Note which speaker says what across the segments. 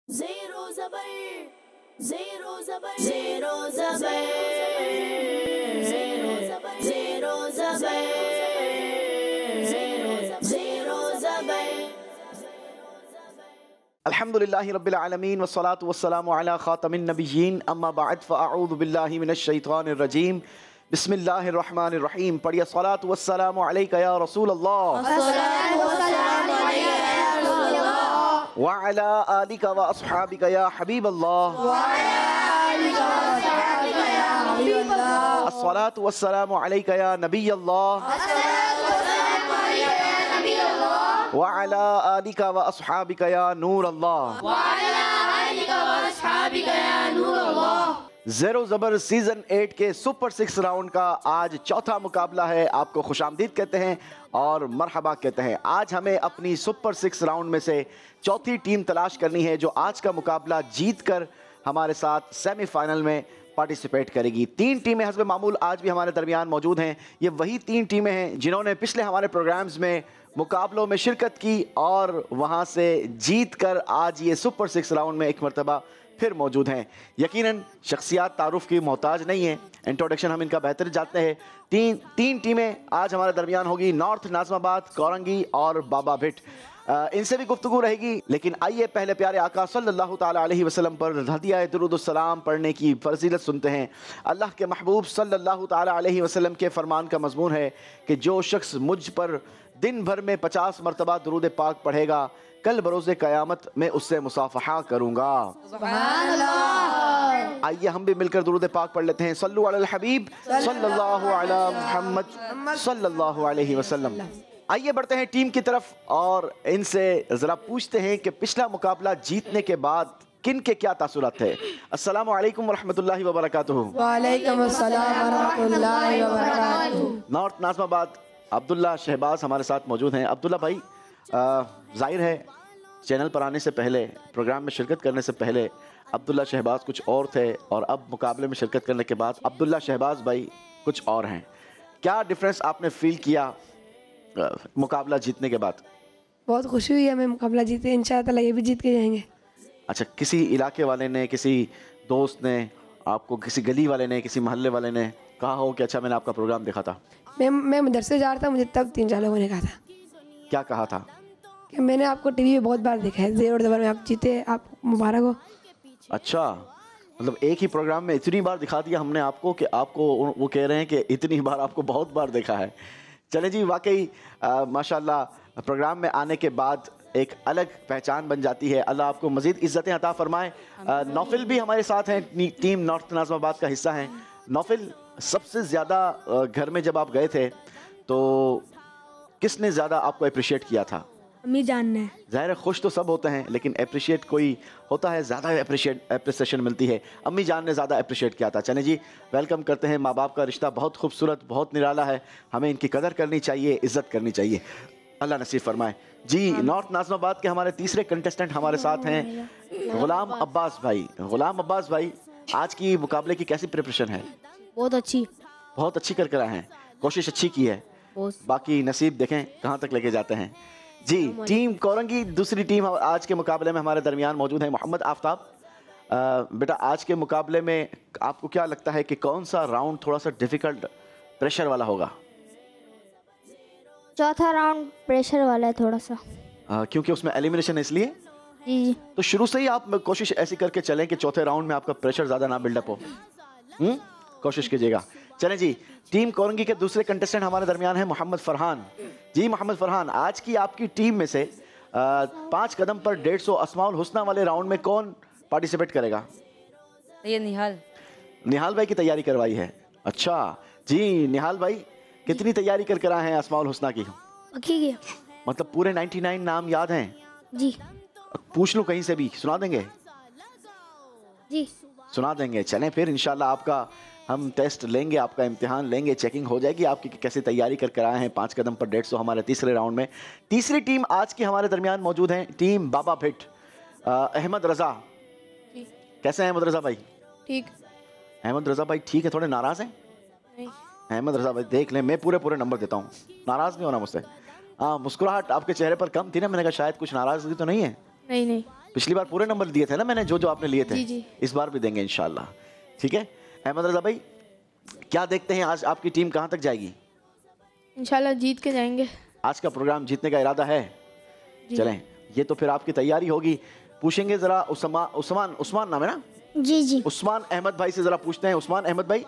Speaker 1: Zero zabar, zero zabar, zero zabar, zero zabar, zero zabar, zero zabar.
Speaker 2: अल्हम्दुलिल्लाहि रब्बिल आलमीन वस्सलातु वस्सलामु अला खातमिन नबिय्यीन अम्मा बअद फ़अऊज़ु बिल्लाहि मिनश शैतानिर रजीम बिस्मिल्लाहिर रहमानिर रहीम। पढ़िए सलातु वस्सलामु अलैका या रसूल अल्लाह व अला आलिका व अस्हाबिका या हबीब अल्लाह अस्सलातु वस्सलामु अलैका या नबी अल्लाह व अला आलिका व अस्हाबिका या नूर अल्लाह। ज़ेरो ज़बर सीज़न 8 के सुपर 6 राउंड का आज चौथा मुकाबला है। आपको खुशामदीद कहते हैं और मरहबा कहते हैं। आज हमें अपनी सुपर 6 राउंड में से चौथी टीम तलाश करनी है जो आज का मुकाबला जीतकर हमारे साथ सेमीफाइनल में पार्टिसिपेट करेगी। 3 टीमें हस्ब मामूल आज भी हमारे दरमियान मौजूद हैं। ये वही 3 टीमें हैं जिन्होंने पिछले हमारे प्रोग्राम्स में मुकाबलों में शिरकत की और वहाँ से जीत कर आज ये सुपर 6 राउंड में एक मरतबा फिर मौजूद हैं। यकीनन शख्सियात तारुफ की मोहताज नहीं है, इंट्रोडक्शन हम इनका बेहतर जानते हैं। तीन टीमें आज हमारे दरमियान होगी, नॉर्थ नाज़िमाबाद, कोरंगी और बाबा भिट। इनसे भी गुफ्तगू रहेगी, लेकिन आइए पहले प्यारे आका सल्लल्लाहु ताला अलैहि वसल्लम पर हदिया दुरूद सलाम पढ़ने की फजीलत सुनते हैं। अल्लाह के महबूब सल्लल्लाहु ताला अलैहि वसल्लम के फरमान का मजमून है कि जो शख्स मुझ पर दिन भर में 50 मरतबा दुरूद पाक पढ़ेगा, कल बरोज़े क़यामत में उससे मुसाफ़हा करूँगा। आइए हम भी मिलकर दुरूद पाक पढ़ लेते हैं। सल्लु अलल हबीब सल्लल्लाहु अला मुहम्मद सल्लल्लाहु अलैहि वसल्लम। आइए बढ़ते हैं टीम की तरफ और इनसे ज़रा पूछते हैं कि पिछला मुकाबला जीतने के बाद किन के क्या तासुरात थे। अस्सलामु अलैकुम वरहमतुल्लाहि वबरकातुहू।
Speaker 3: वालेकुम अस्सलाम वरहमतुल्लाहि वबरकातुहू।
Speaker 2: नॉर्थ नाज़िमाबाद अब्दुल्ला शहबाज हमारे साथ मौजूद हैं। अब्दुल्ला भाई, जाहिर है चैनल पर आने से पहले, प्रोग्राम में शिरकत करने से पहले अब्दुल्ला शहबाज कुछ और थे और अब मुकाबले में शिरकत करने के बाद अब्दुल्ला शहबाज भाई कुछ और हैं। क्या डिफरेंस आपने फील किया मुकाबला जीतने के बाद?
Speaker 3: बहुत खुशी हुई हमें मुकाबला जीते, इंशाअल्लाह ये भी जीत के जाएंगे।
Speaker 2: अच्छा, किसी इलाके वाले ने, किसी दोस्त ने आपको, किसी गली वाले ने, किसी मोहल्ले वाले ने कहा हो कि अच्छा मैंने आपका प्रोग्राम देखा था?
Speaker 3: मैं मदरसे जा रहा था, मुझे तब 3-4 लोगों ने कहा था।
Speaker 2: क्या कहा था?
Speaker 3: कि मैंने आपको टीवी पे बहुत बार देखा है, ज़ेरो ज़बर में आप जीते, आप मुबारक हो।
Speaker 2: अच्छा, मतलब एक ही प्रोग्राम में इतनी बार दिखा दिया हमने आपको कि आपको वो कह रहे हैं कि इतनी बार आपको बहुत बार देखा है। चले जी, वाकई माशाल्लाह प्रोग्राम में आने के बाद एक अलग पहचान बन जाती है। अल्लाह आपको मज़ीद इज़्ज़तें अता फरमाए। नौफिल भी हमारे साथ हैं, टीम नॉर्थ नाज़िमाबाद का हिस्सा हैं। नौफिल, सबसे ज़्यादा घर में जब आप गए थे तो किसने ज़्यादा आपको अप्रिशिएट किया था?
Speaker 4: अम्मी जान ने।
Speaker 2: ज़ाहिर है खुश तो सब होते हैं, लेकिन अप्रिशिएट कोई होता है, ज़्यादा अप्रिसिएशन मिलती है। अम्मी जान ने ज़्यादा अप्रिशिएट किया था। चले जी, वेलकम करते हैं। माँ बाप का रिश्ता बहुत खूबसूरत, बहुत निराला है, हमें इनकी कदर करनी चाहिए, इज़्ज़त करनी चाहिए। अल्लाह नसीब फरमाए। जी, नॉर्थ नाज़िमाबाद के हमारे तीसरे कंटेस्टेंट हमारे साथ हैं गुलाम अब्बास भाई। गुलाम अब्बास भाई, आज की मुकाबले की कैसी प्रिपरेशन है?
Speaker 4: बहुत अच्छी।
Speaker 2: बहुत अच्छी कर आए हैं, कोशिश अच्छी की है, बाकी नसीब देखें कहाँ तक लेके जाते हैं। जी, टीम कोरंगी दूसरी टीम आज के मुकाबले में हमारे दरमियान मौजूद है। मोहम्मद आफ्ताब, बेटा आज के मुकाबले में आपको क्या लगता है कि कौन सा राउंड थोड़ा सा डिफिकल्ट, प्रेशर वाला होगा?
Speaker 4: चौथा राउंड प्रेशर वाला है थोड़ा सा।
Speaker 2: क्योंकि उसमें एलिमिनेशन है, इसलिए
Speaker 4: जी।
Speaker 2: तो शुरू से ही आप कोशिश ऐसी करके चलें कि चौथे राउंड में आपका प्रेशर ज़्यादा ना बिल्डअप हो। कोशिश कीजिएगा। चलें जी, टीम कोरंगी के दूसरे कंटेस्टेंट हमारे दरमियान है मोहम्मद फरहान। जी मोहम्मद फरहान, आज की आपकी टीम में से 5 कदम पर 150 अस्माउल हुस्ना वाले राउंड में कौन पार्टिसिपेट करेगा?
Speaker 5: ये निहाल।
Speaker 2: निहाल भाई की तैयारी करवाई है। अच्छा जी, निहाल भाई कितनी तैयारी कर आए हैं अस्माउल हुस्ना की? मतलब पूरे 99 नाम याद हैं?
Speaker 4: जी।
Speaker 2: पूछ लो कहीं से भी, सुना देंगे?
Speaker 4: जी
Speaker 2: सुना देंगे। चलें फिर इंशाल्लाह आपका हम टेस्ट लेंगे, आपका इम्तिहान लेंगे, चेकिंग हो जाएगी आपकी कि कैसे तैयारी कर आए हैं। 5 कदम पर 150 हमारे तीसरे राउंड में। तीसरी टीम आज की हमारे दरमियान मौजूद है, टीम बाबा भिट। अहमद रज़ा, कैसे हैं अहमद रज़ा भाई?
Speaker 3: ठीक।
Speaker 2: अहमद रज़ा भाई ठीक है, थोड़े नाराज़ हैं?
Speaker 3: नहीं।
Speaker 2: अहमद रज़ा भाई देख लें, मैं पूरे नंबर देता हूँ, नाराज़ नहीं होना मुझसे। हाँ, मुस्कुराहट आपके चेहरे पर कम थी ना, मैंने कहा शायद कुछ नाराज़गी तो नहीं है?
Speaker 3: नहीं।
Speaker 2: पिछली बार पूरे नंबर दिए थे ना मैंने, जो जो आपने लिए थे।
Speaker 3: जी, जी।
Speaker 2: इस बार भी देंगे इंशाल्लाह। ठीक है अहमद रजा भाई, क्या देखते हैं आज आपकी टीम कहाँ तक जाएगी?
Speaker 3: इंशाल्लाह जीत के जाएंगे।
Speaker 2: आज का प्रोग्राम जीतने का इरादा है? चलें, ये तो फिर आपकी तैयारी होगी। पूछेंगे जरा उस्मान नाम है ना?
Speaker 4: जी जी।
Speaker 2: उस्मान अहमद भाई से जरा पूछते हैं। उस्मान अहमद भाई,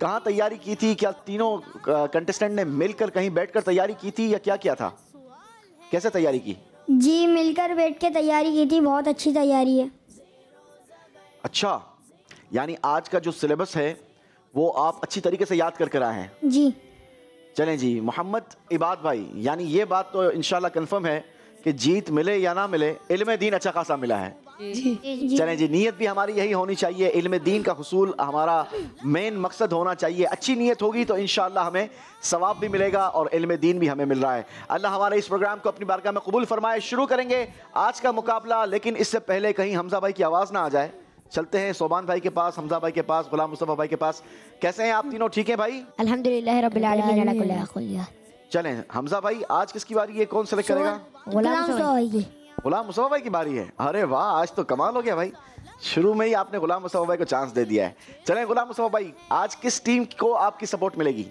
Speaker 2: कहाँ तैयारी की थी? क्या तीनों कंटेस्टेंट ने मिलकर कहीं बैठकर तैयारी की थी या क्या किया था? कैसे तैयारी की?
Speaker 4: जी मिलकर बैठ के तैयारी की थी, बहुत अच्छी तैयारी है।
Speaker 2: अच्छा, यानी आज का जो सिलेबस है वो आप अच्छी तरीके से याद करके आए हैं।
Speaker 4: जी
Speaker 2: चलें जी, मोहम्मद इबाद भाई, यानी ये बात तो इंशाल्लाह कंफर्म है कि जीत मिले या ना मिले, इल्म दीन अच्छा खासा मिला है।
Speaker 3: जी
Speaker 4: जी।
Speaker 2: चलें जी, नीयत भी हमारी यही होनी चाहिए। इल्म दीन का हुसूल हमारा मेन मकसद होना चाहिए। अच्छी नीयत होगी तो इंशाल्लाह हमें सवाब भी मिलेगा और इल्म दीन भी हमें मिल रहा है। अल्लाह हमारे इस प्रोग्राम को अपनी बारगाह में कबूल फरमाए। शुरू करेंगे आज का मुकाबला, लेकिन इससे पहले कहीं हमजा भाई की आवाज़ ना आ जाए। चलते हैं सोबान भाई के पास, हमजा भाई के पास, गुलाम मुस्तफ़ा भाई के पास। कैसे हैं आप तीनों? ठीक हैं भाई?
Speaker 4: अल्हम्दुलिल्लाह रब्बिल आलमीन अला कुल्ली हाल।
Speaker 2: चलें हमजा भाई, आज किसकी बारी है? कौन सेलेक्ट करेगा?
Speaker 4: गुलाम साहब।
Speaker 2: गुलाम मुस्तफ़ा भाई की बारी है। अरे वाह, आज तो कमाल हो गया भाई, शुरू में ही आपने गुलाम मुस्तफ़ा भाई को चांस दे दिया है। चलें गुलाम मुस्तफ़ा भाई, आज किस टीम को आपकी सपोर्ट मिलेगी?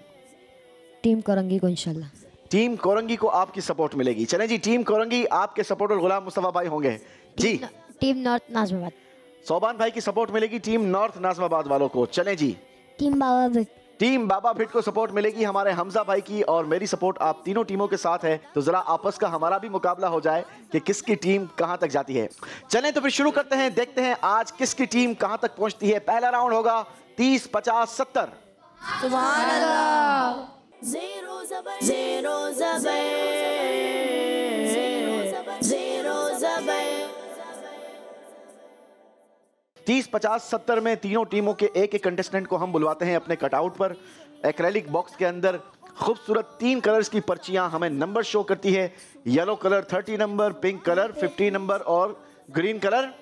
Speaker 5: टीम कोरंगी को इंशाल्लाह।
Speaker 2: टीम कोरंगी को आपकी सपोर्ट मिलेगी। चलें जी, टीम कोरंगी आपके सपोर्टर गुलाम मुस्तफ़ा भाई होंगे जी।
Speaker 4: Team north Nazimabad.
Speaker 2: सोबान भाई की सपोर्ट मिलेगी टीम नॉर्थ नाज़िमाबाद वालों को। चलें जी,
Speaker 4: टीम बाबा भिट।
Speaker 2: टीम बाबा भिट को सपोर्ट मिलेगी हमारे हमजा भाई की, और मेरी सपोर्ट आप तीनों टीमों के साथ है। तो जरा आपस का हमारा भी मुकाबला हो जाए कि किसकी टीम कहां तक जाती है। चलें तो फिर शुरू करते हैं, देखते हैं आज किसकी टीम कहां तक पहुंचती है। पहला राउंड होगा 30, 50, 70।
Speaker 3: सुभान अल्लाह।
Speaker 1: Zero Zabay. Zero Zabay.
Speaker 2: 30, 50, 70 में तीनों टीमों के एक एक कंटेस्टेंट को हम बुलवाते हैं अपने कटआउट पर। एक्रेलिक बॉक्स के अंदर खूबसूरत 3 कलर्स की पर्चियां हमें नंबर शो करती है। Yellow colour 30 number, pink colour 50 number और ग्रीन कलर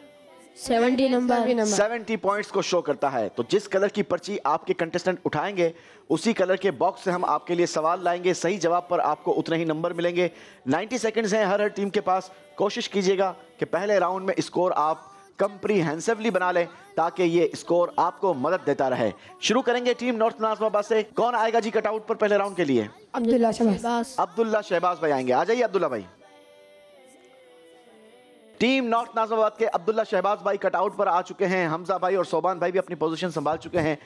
Speaker 3: 70 नंबर।
Speaker 2: 70 पॉइंट्स को शो करता है। तो जिस कलर की पर्ची आपके कंटेस्टेंट उठाएंगे उसी कलर के बॉक्स से हम आपके लिए सवाल लाएंगे। सही जवाब पर आपको उतने ही नंबर मिलेंगे। 90 सेकंड्स हैं हर टीम के पास। कोशिश कीजिएगा कि पहले राउंड में स्कोर आप कंप्रीहेंसिवली बना लें ताकि ये स्कोर आपको मदद देता रहे। शुरू करेंगे टीम नॉर्थ नाज़िमाबाद से। कौन आएगा जी कटआउट पर पहले राउंड के लिए?
Speaker 3: अब्दुल्ला शहबाज।
Speaker 2: अब्दुल्ला शहबाज भाई आएंगे। आ जाइए अब्दुल्ला भाई। टीम नॉर्थ नाज़िमाबाद के अब्दुल्ला शहबाज भाई कटआउट पर आ चुके हैं। हमजा भाई और सोबान भाई भी अपनी पोजीशन संभाल चुके हैं।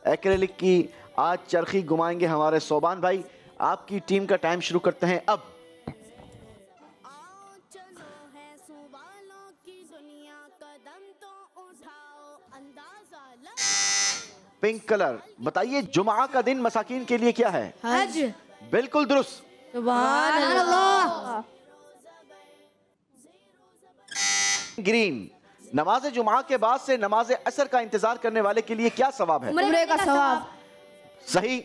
Speaker 2: एक्रेलिक की आज चरखी घुमाएंगे हमारे सोबान भाई। आपकी टीम का टाइम शुरू करते हैं अब।
Speaker 1: चलो है सुवालों की दुनिया, कदम तो उठाओ, अंदाजा लगाओ।
Speaker 2: पिंक कलर, बताइए जुमा का दिन मसाकीन के लिए क्या है?
Speaker 3: हज।
Speaker 2: बिल्कुल दुरुस्त।
Speaker 3: सुभान अल्लाह।
Speaker 2: ग्रीन, नमाज जुमा के बाद से नमाज असर का इंतजार करने वाले के लिए क्या सवाब है?
Speaker 3: उम्रे का सवाब।
Speaker 2: सही।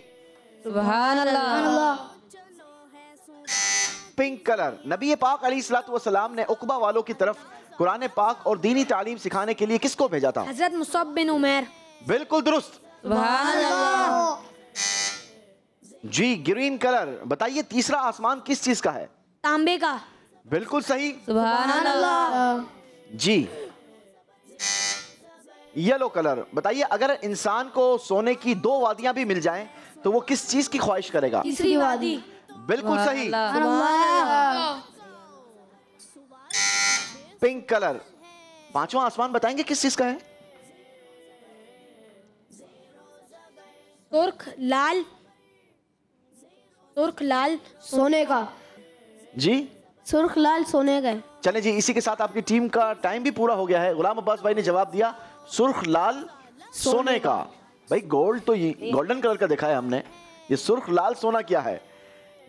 Speaker 5: सुभान अल्लाह।
Speaker 2: पिंक कलर, नबी पाक अलैहिस्सलाम ने उकबा वालों की तरफ कुरान पाक और दीनी तालीम सिखाने के लिए किसको भेजा था?
Speaker 3: हजरत मुसअब बिन उमैर।
Speaker 2: बिल्कुल दुरुस्त।
Speaker 5: सुभान अल्लाह।
Speaker 2: जी ग्रीन कलर, बताइए तीसरा आसमान किस चीज का है?
Speaker 3: तांबे का।
Speaker 2: बिल्कुल सही।
Speaker 5: सुभान अल्लाह।
Speaker 2: जी येलो कलर, बताइए अगर इंसान को सोने की 2 वादियां भी मिल जाएं तो वो किस चीज की ख्वाहिश करेगा?
Speaker 3: तीसरी वादी।
Speaker 2: बिल्कुल सही। पिंक कलर, 5वां आसमान बताएंगे किस चीज का है?
Speaker 3: सुर्ख लाल सोने का।
Speaker 2: जी
Speaker 3: सुर्ख लाल सोने का।
Speaker 2: चलें जी, इसी के साथ आपकी टीम का टाइम भी पूरा हो गया है। गुलाम अब्बास भाई ने जवाब दिया सुर्ख लाल सोने का। भाई गोल्ड तो ये गोल्डन कलर का देखा है हमने, ये सुर्ख लाल सोना क्या है?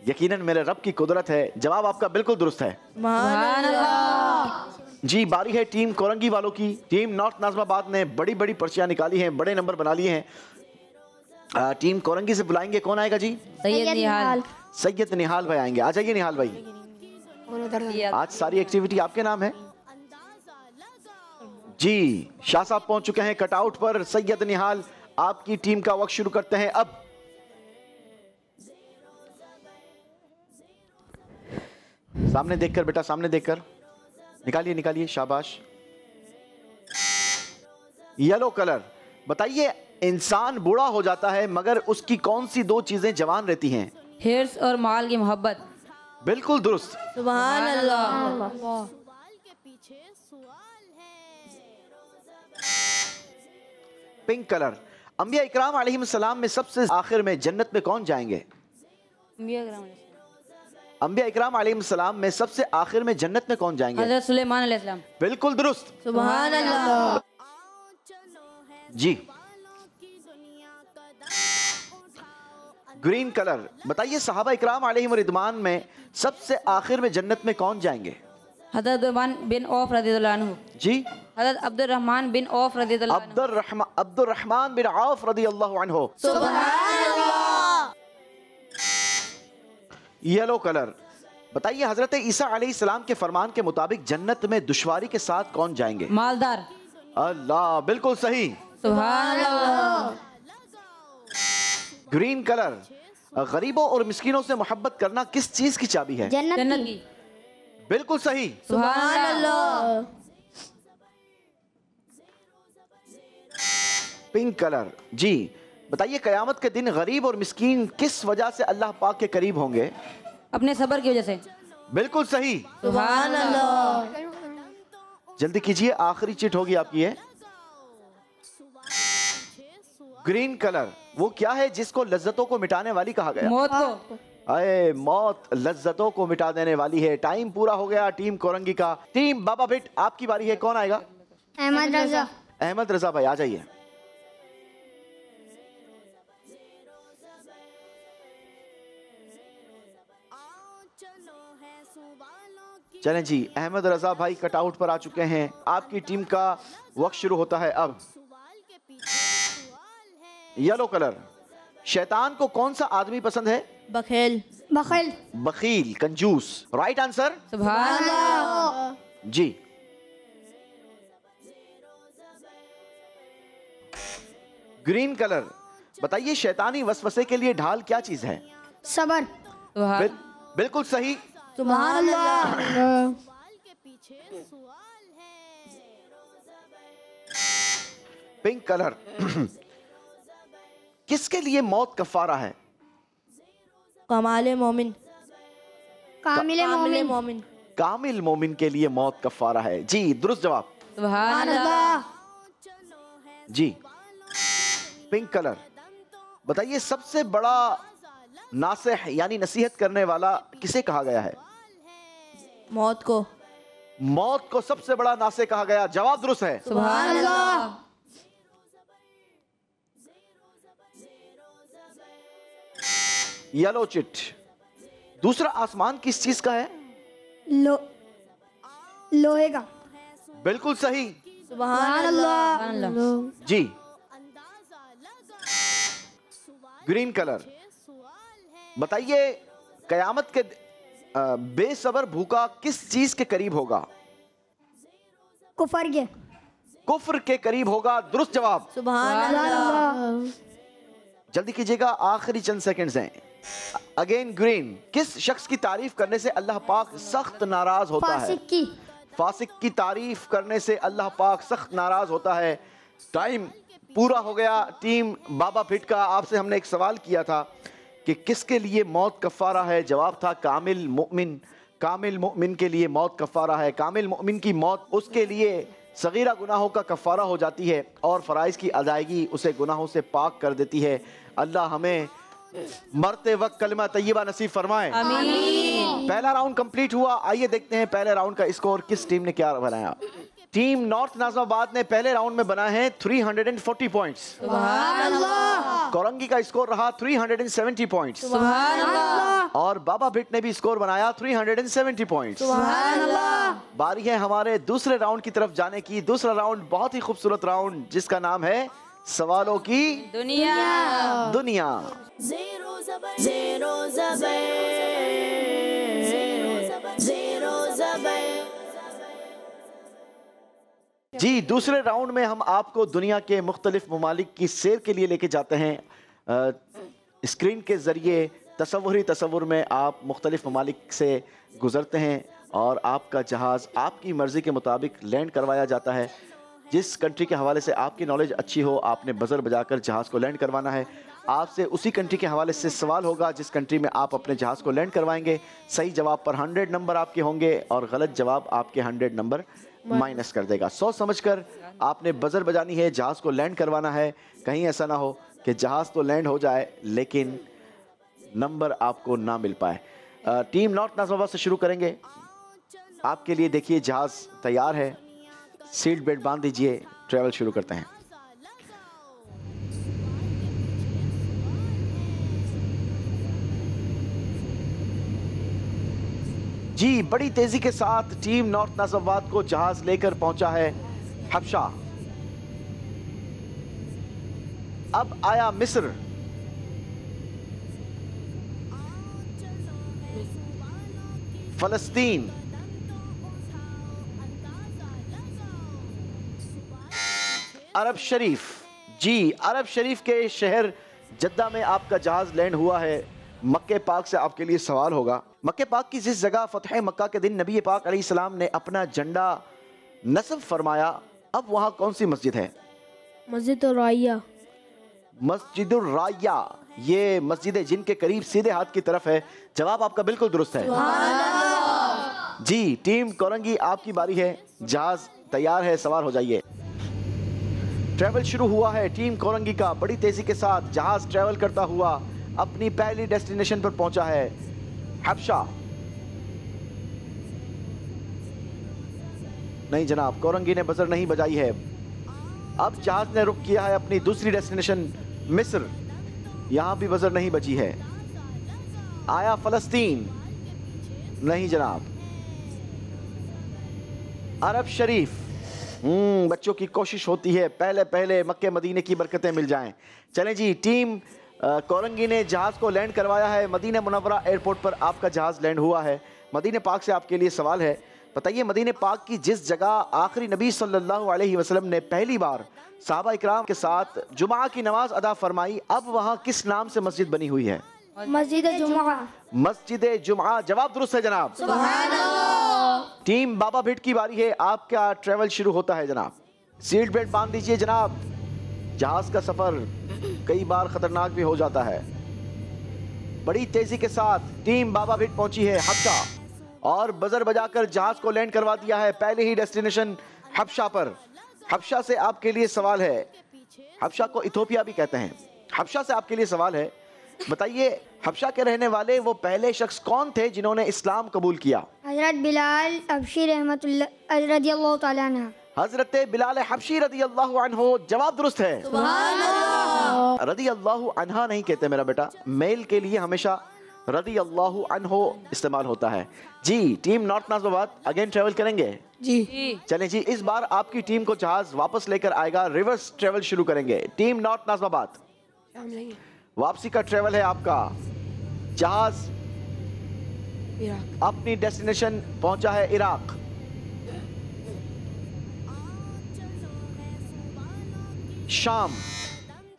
Speaker 2: यकीनन मेरे रब की कुदरत है। जवाब आपका बिल्कुल दुरुस्त है।
Speaker 5: सुभान अल्लाह।
Speaker 2: जी बारी है टीम कोरंगी वालों की। टीम नॉर्थ नाज़िमाबाद ने बड़ी बड़ी पर्चियां निकाली हैं, बड़े नंबर बना लिए हैं। टीम कोरंगी से बुलाएंगे, कौन आएगा जी?
Speaker 5: सैयद निहाल।
Speaker 2: सैयद निहाल भाई आएंगे। आ जाइए निहाल भाई, आज सारी एक्टिविटी आपके नाम है। जी शाह साहब पहुंच चुके हैं कटआउट पर। सैयद निहाल, आपकी टीम का वक्त शुरू करते हैं अब। सामने देखकर बेटा, सामने देखकर निकालिए निकालिए, शाबाश। येलो कलर, बताइए इंसान बूढ़ा हो जाता है मगर उसकी कौन सी दो चीजें जवान रहती हैं?
Speaker 5: हिर्स और माल की मोहब्बत।
Speaker 2: बिल्कुल दुरुस्त।
Speaker 5: सुभान अल्लाह।
Speaker 1: सवाल के पीछे सवाल है।
Speaker 2: पिंक कलर, अंबिया इकराम अलैहिस्सलाम में सबसे आखिर में जन्नत में कौन जाएंगे? अंबिया इकराम अलैहिस्सलाम में सबसे आखिर में जन्नत में कौन जाएंगे?
Speaker 5: हज़रत सुलेमान अलैहिस्सलाम।
Speaker 2: बिल्कुल दुरुस्त।
Speaker 5: सुभान अल्लाह।
Speaker 1: आओ चलो है
Speaker 2: जी।
Speaker 1: वालों की दुनिया कदम उठाओ।
Speaker 2: ग्रीन कलर, बताइए सहाबा इकराम अलैहिम रिदवान में सबसे आखिर में जन्नत में कौन जाएंगे?
Speaker 5: हज़रत अब्दुर्रहमान बिन औफ रज़ियल्लाहु अन्हु।
Speaker 2: जी।
Speaker 5: हज़रत अब्दुर्रहमान बिन औफ रज़ियल्लाहु अन्हु।
Speaker 2: अब्दुर्रहमान बिन औफ रज़ियल्लाहु अन्हु। येलो कलर, बताइए हजरत ईसा अलैहिस्सलाम के फरमान के मुताबिक जन्नत में दुश्वारी के साथ कौन जाएंगे?
Speaker 5: मालदार।
Speaker 2: अल्लाह, बिल्कुल सही।
Speaker 5: सुभान अल्लाह।
Speaker 2: ग्रीन कलर, गरीबों और मिस्कीनों से मोहब्बत करना किस चीज की चाबी है?
Speaker 4: जन्नत
Speaker 5: जन्नत
Speaker 4: की।
Speaker 5: की।
Speaker 2: बिल्कुल सही।
Speaker 5: सुभान अल्लाह।
Speaker 2: पिंक कलर, जी बताइए कयामत के दिन गरीब और मिस्कीन किस वजह से अल्लाह पाक के करीब होंगे?
Speaker 5: अपने सब्र की वजह से।
Speaker 2: बिल्कुल सही।
Speaker 5: सुभान अल्लाह।
Speaker 2: जल्दी कीजिए, आखिरी चिट होगी आपकी है। ग्रीन कलर, वो क्या है जिसको लज्जतों को मिटाने वाली कहा गया?
Speaker 5: मौत को।
Speaker 2: अरे मौत लज्जतों को मिटा देने वाली है। टाइम पूरा हो गया टीम कोरंगी का। टीम बाबा भिट, आपकी बारी है, कौन आएगा?
Speaker 4: अहमद रजा।
Speaker 2: अहमद रजा भाई आ जाइए। चलें जी, अहमद रजा भाई कटआउट पर आ चुके हैं। आपकी टीम का वक्त शुरू होता है अब।
Speaker 1: सवाल के पीछे सवाल है।
Speaker 2: येलो कलर, शैतान को कौन सा आदमी पसंद है?
Speaker 5: बखेल।
Speaker 4: बखल।
Speaker 2: बखील, कंजूस। Right answer.
Speaker 5: सुभान अल्लाह।
Speaker 2: जी। ग्रीन कलर, बताइए शैतानी वसवसे के लिए ढाल क्या चीज है?
Speaker 4: सबर।
Speaker 5: सुभान।
Speaker 2: बिल्कुल सही।
Speaker 5: सुभान अल्लाह।
Speaker 1: सवाल के पीछे सवाल है।
Speaker 2: पिंक कलर, किसके लिए मौत कफारा है?
Speaker 5: कमाल मोमिन।
Speaker 4: कामिल मोमिन।
Speaker 2: कामिल मोमिन के लिए मौत कफारा है। जी दुरुस्त जवाब।
Speaker 5: सुभान अल्लाह।
Speaker 2: जी। पिंक कलर, बताइए सबसे बड़ा नासिह यानी नसीहत करने वाला किसे कहा गया है?
Speaker 5: मौत को।
Speaker 2: मौत को सबसे बड़ा नासिह कहा गया। जवाब दुरुस्त है।
Speaker 5: सुभान अल्लाह।
Speaker 2: येलो चिट, दूसरा आसमान किस चीज का है?
Speaker 4: लोहे का।
Speaker 2: बिल्कुल सही।
Speaker 5: सुभान अल्लाह।
Speaker 2: जी।
Speaker 1: अंदाजा लगा। सवाल
Speaker 2: ग्रीन कलर,
Speaker 1: सवाल है।
Speaker 2: बताइए कयामत के बेसबर भूखा किस चीज के करीब होगा?
Speaker 4: कुफर के।
Speaker 2: कुफ्र के करीब होगा। दुरुस्त जवाब।
Speaker 5: सुभान अल्लाह।
Speaker 2: जल्दी कीजिएगा, आखिरी चंद सेकंड्स हैं। अगेन ग्रीन, किस शख्स की तारीफ करने से अल्लाह पाक सख्त नाराज होता है?
Speaker 4: फासिक की।
Speaker 2: फासिक की तारीफ करने से अल्लाह पाक सख्त नाराज होता है। टाइम पूरा हो गया। टीम बाबा भिट का, आपसे हमने एक सवाल किया था कि किसके लिए मौत कफ़ारा है? जवाब था कामिल मुमिन। कामिल मुमिन के लिए मौत कफ़ारा है। कामिल मुमिन की मौत उसके लिए सगीरा गुनाहों का कफ़ारा हो जाती है और फ़राइज़ की अदायगी उसे गुनाहों से पाक कर देती है। अल्लाह हमें मरते वक्त कलमा तय्यबा नसीब फरमाए।
Speaker 5: आमीन।
Speaker 2: पहला राउंड कंप्लीट हुआ। आइए देखते हैं पहले राउंड का स्कोर किस टीम ने क्या बनाया। टीम नॉर्थ नाज़िमाबाद ने पहले राउंड में बनाए हैं 340 पॉइंट्स।
Speaker 5: सुभान अल्लाह।
Speaker 2: कोरंगी का स्कोर रहा 370 पॉइंट्स।
Speaker 5: सुभान अल्लाह।
Speaker 2: और बाबा भिट ने भी स्कोर बनाया 370 पॉइंट्स।
Speaker 5: सुभान अल्लाह।
Speaker 2: बारी है हमारे दूसरे राउंड की तरफ जाने की। दूसरा राउंड बहुत ही खूबसूरत राउंड जिसका नाम है सवालों की
Speaker 5: दुनिया।
Speaker 2: दुनिया।
Speaker 1: ज़ेरो ज़बर ज़ेरो ज़बर ज़ेरो ज़बर।
Speaker 2: जी, दूसरे राउंड में हम आपको दुनिया के मुख्तलिफ ममालिक की सैर के लिए लेके जाते हैं। स्क्रीन के ज़रिए तसव्वुर में आप मुख्तलिफ ममालिक से गुज़रते हैं और आपका जहाज़ आपकी मर्ज़ी के मुताबिक लैंड करवाया जाता है। जिस कंट्री के हवाले से आपकी नॉलेज अच्छी हो, आपने बजर बजाकर जहाज़ को लैंड करवाना है। आपसे उसी कंट्री के हवाले से सवाल होगा जिस कंट्री में आप अपने जहाज़ को लैंड करवाएंगे। सही जवाब पर 100 नंबर आपके होंगे और गलत जवाब आपके 100 नंबर माइनस कर देगा। सोच समझकर आपने बजर बजानी है, जहाज़ को लैंड करवाना है। कहीं ऐसा ना हो कि जहाज़ तो लैंड हो जाए लेकिन नंबर आपको ना मिल पाए। टीम नॉर्थ नाज़िमाबाद से शुरू करेंगे। आपके लिए देखिए जहाज़ तैयार है, सीट बेल्ट बांध दीजिए, ट्रैवल शुरू करते हैं। जी, बड़ी तेजी के साथ टीम नॉर्थ नाज़िमाबाद को जहाज लेकर पहुंचा है हबशा। अब आया मिस्र। फलस्तीन, अरब शरीफ। जी, अरब शरीफ के शहर जद्दा में आपका जहाज लैंड हुआ है। मक्के पाक से आपके लिए सवाल होगा, मक्के पाक की जिस जगह फतह मक्का के दिन नबी पाक अलैहिस्सलाम ने अपना झंडा नस्ब फरमाया, अब वहां कौन सी मस्जिद है?
Speaker 5: मस्जिद राया।
Speaker 2: मस्जिदुर राया, ये मस्जिद है जिनके करीब सीधे हाथ की तरफ है। जवाब आपका बिल्कुल दुरुस्त है। जी, टीम कोरंगी आपकी बारी है, जहाज तैयार है, सवार हो जाइए। ट्रैवल शुरू हुआ है टीम कोरंगी का। बड़ी तेजी के साथ जहाज ट्रैवल करता हुआ अपनी पहली डेस्टिनेशन पर पहुंचा है, हबशा। नहीं जनाब, कोरंगी ने बजर नहीं बजाई है। अब जहाज ने रुख किया है अपनी दूसरी डेस्टिनेशन मिस्र। यहां भी बजर नहीं बजी है। आया फलस्तीन, नहीं जनाब। अरब शरीफ। बच्चों की कोशिश होती है पहले पहले मक्के मदीने की बरकतें मिल जाएं। चलें जी, टीम कोरंगी ने जहाज को लैंड करवाया है। मदीना मुनव्वरा एयरपोर्ट पर आपका जहाज लैंड हुआ है। मदीने पाक से आपके लिए सवाल है, बताइए मदीने पाक की जिस जगह आखिरी नबी सल्लल्लाहु अलैहि वसल्लम ने पहली बार सहाबा इकराम के साथ जुमा की नमाज अदा फरमाई, अब वहां किस नाम से मस्जिद बनी हुई है?
Speaker 4: मस्जिद जुमा।
Speaker 2: मस्जिद जुमा, जवाब दुरुस्त है जनाब। सुभान अल्लाह। टीम बाबा भिट की बारी है, आपका ट्रैवल शुरू होता है जनाब। सीट बेल्ट बांध दीजिए जनाब। जहाज का सफर कई बार खतरनाक भी हो जाता है। बड़ी तेजी के साथ टीम बाबा भिट पहुंची है हबशा और बजर बजाकर जहाज को लैंड करवा दिया है पहले ही डेस्टिनेशन हबशा पर। हबशा से आपके लिए सवाल है, हबशा को इथोपिया भी कहते हैं। हबशा से आपके लिए सवाल है, बताइए हबशा के रहने वाले वो पहले शख्स कौन थे जिन्होंने इस्लाम कबूल किया?
Speaker 4: हजरत बिलाल हबशी रहमतुल्लाह रदियल्लाहु ताला अन्हु।
Speaker 2: हजरत बिलाल हबशी रदियल्लाहु अन्हु, जवाब दुरुस्त है। सुभान अल्लाह। रदियल्लाहु अन्हा नहीं कहते मेरा बेटा, मेल के लिए हमेशा रदियल्लाहु अन्हु इस्तेमाल होता है। जी, team north Nazimabad again travel करेंगे।
Speaker 3: जी
Speaker 2: चलें जी, इस बार आपकी टीम को जहाज वापस लेकर आएगा। रिवर्स ट्रेवल शुरू करेंगे। टीम नॉर्थ नाज़िमाबाद, वापसी का ट्रेवल है आपका। जहाज अपनी डेस्टिनेशन पहुंचा है इराक। शाम,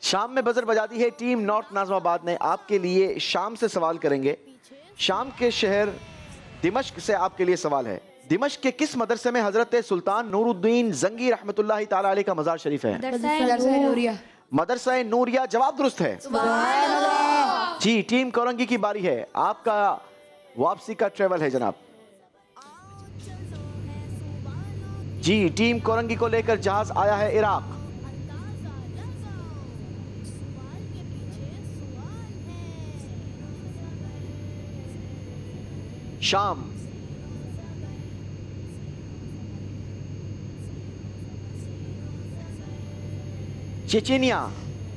Speaker 2: शाम में बजर बजा दी है टीम नॉर्थ नाज़िमाबाद ने। आपके लिए शाम से सवाल करेंगे। शाम के शहर दिमश्क से आपके लिए सवाल है, दिमश्क के किस मदरसे में हजरत सुल्तान नूरुद्दीन जंगी रहमतुल्लाहि ताला अलैह का मजार शरीफ है? मदरसा नूरिया, जवाब दुरुस्त है। जी, टीम कोरंगी की बारी है, आपका वापसी का ट्रेवल है जनाब। जी, टीम कोरंगी को लेकर जहाज आया है इराक। शाम, चेचेनिया।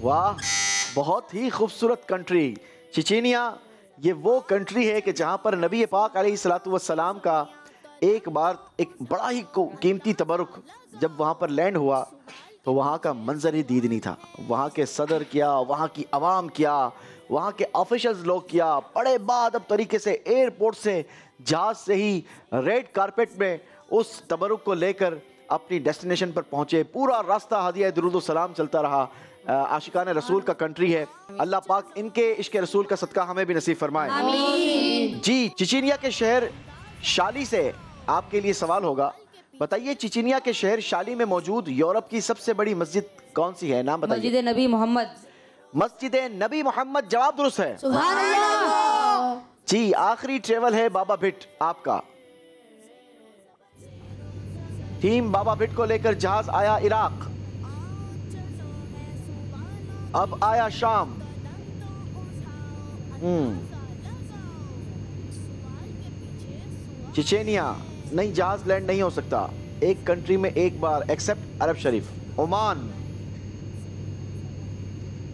Speaker 2: वाह, बहुत ही खूबसूरत कंट्री चेचेनिया। ये वो कंट्री है कि जहां पर नबी पाक अलैहिस्सलातु वस्सलाम का एक बार एक बड़ा ही कीमती तबरुक जब वहां पर लैंड हुआ तो वहां का मंजर ही दीद नहीं था। वहां के सदर किया, वहां की आवाम किया, वहाँ के ऑफिशियल्स लोग किया, बड़े बाअदब तरीके से एयरपोर्ट से जहाज से ही रेड कारपेट में उस तबरुक को लेकर अपनी डेस्टिनेशन पर पहुंचे। पूरा रास्ता हदिया दुरूद व सलाम चलता रहा। आशिकान रसूल का कंट्री है। अल्लाह पाक इनके इश्क रसूल का सदका हमें भी नसीब फरमाए। आमीन। जी, चेचेनिया के शहर शाली से आपके लिए सवाल होगा, बताइए चिचिनिया के शहर शाली में मौजूद यूरोप की सबसे बड़ी मस्जिद कौन सी है? नाम बताइए।
Speaker 6: मस्जिद नबी मोहम्मद।
Speaker 2: मस्जिद नबी मोहम्मद जवाब दुरुस्त है।
Speaker 3: सुभान अल्लाह।
Speaker 2: जी, आखिरी ट्रेवल है बाबा भिट आपका। टीम बाबा भिट को लेकर जहाज आया इराक, अब आया शाम। चिचेनिया, नहीं जहाज लैंड नहीं हो सकता एक कंट्री में एक बार एक्सेप्ट अरब शरीफ। ओमान,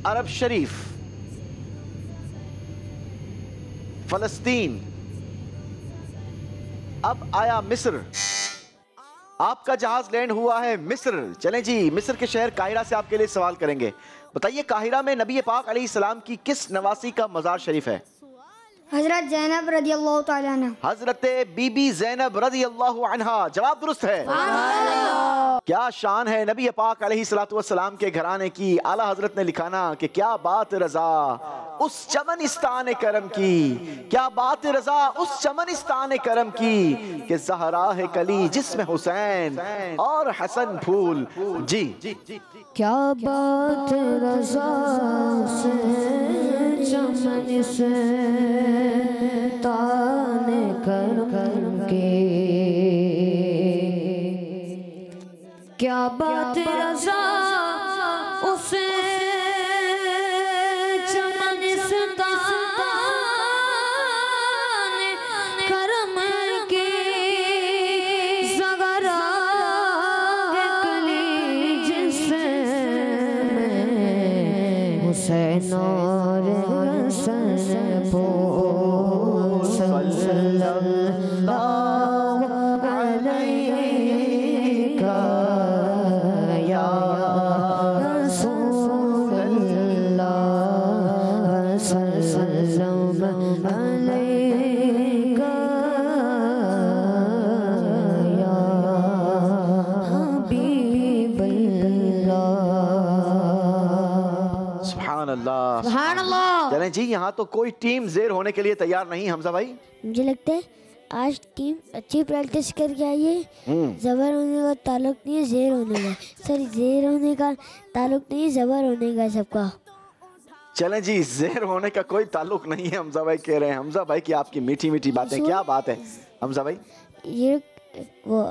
Speaker 2: अरब शरीफ, फलस्तीन, अब आया मिस्र। आपका जहाज लैंड हुआ है मिस्र। चलें जी, मिस्र के शहर काहिरा से आपके लिए सवाल करेंगे। बताइए काहिरा में नबी पाक अलैहिस्सलाम की किस नवासी का मजार शरीफ है?
Speaker 4: हजरत ज़ैनब रज़ी अल्लाह तआला अन्हा।
Speaker 2: हजरत बीबी ज़ैनब रज़ी अल्लाह अन्हा, जवाब दुरुस्त है। क्या शान है नबी पाक अलैहिस्सलातु वस्सलाम के घराने की। आला हजरत ने लिखा ना कि क्या बात रजा उस चमनिस्तान करम की, क्या बात रजा उस चमनिस्तान करम की कि ज़हरा है कली जिसमें हुसैन और हसन फूल। जी,
Speaker 5: क्या बात रज़ा से चमन से ताने करम के, क्या बात रज़ा उसे चमन से ताने करम के, ज़गरा कली जिसमें हुसैन और हसन फूल सल्लल्लाहु अलैका या रसूलल्लाह सल्लल्लाहु अलैका या हबीबल्लाह।
Speaker 2: सुभान अल्लाह,
Speaker 5: सुभान अल्लाह।
Speaker 2: चलें जी, यहाँ तो कोई टीम ज़ेर होने के लिए तैयार नहीं। हमजा भाई,
Speaker 5: मुझे लगता है आज टीम अच्छी प्रैक्टिस करके आई है। जबर होने का ताल्लुक नहीं है जेर होने का, सॉरी जेर होने का ताल्लुक नहीं है, जबर होने का सबका।
Speaker 2: चलें जी, ज़ेर होने का कोई ताल्लुक नहीं है। हमजा भाई कह रहे हैं। हमजा भाई की आपकी मीठी मीठी बातें, क्या बात है हमजा भाई।
Speaker 5: ये वो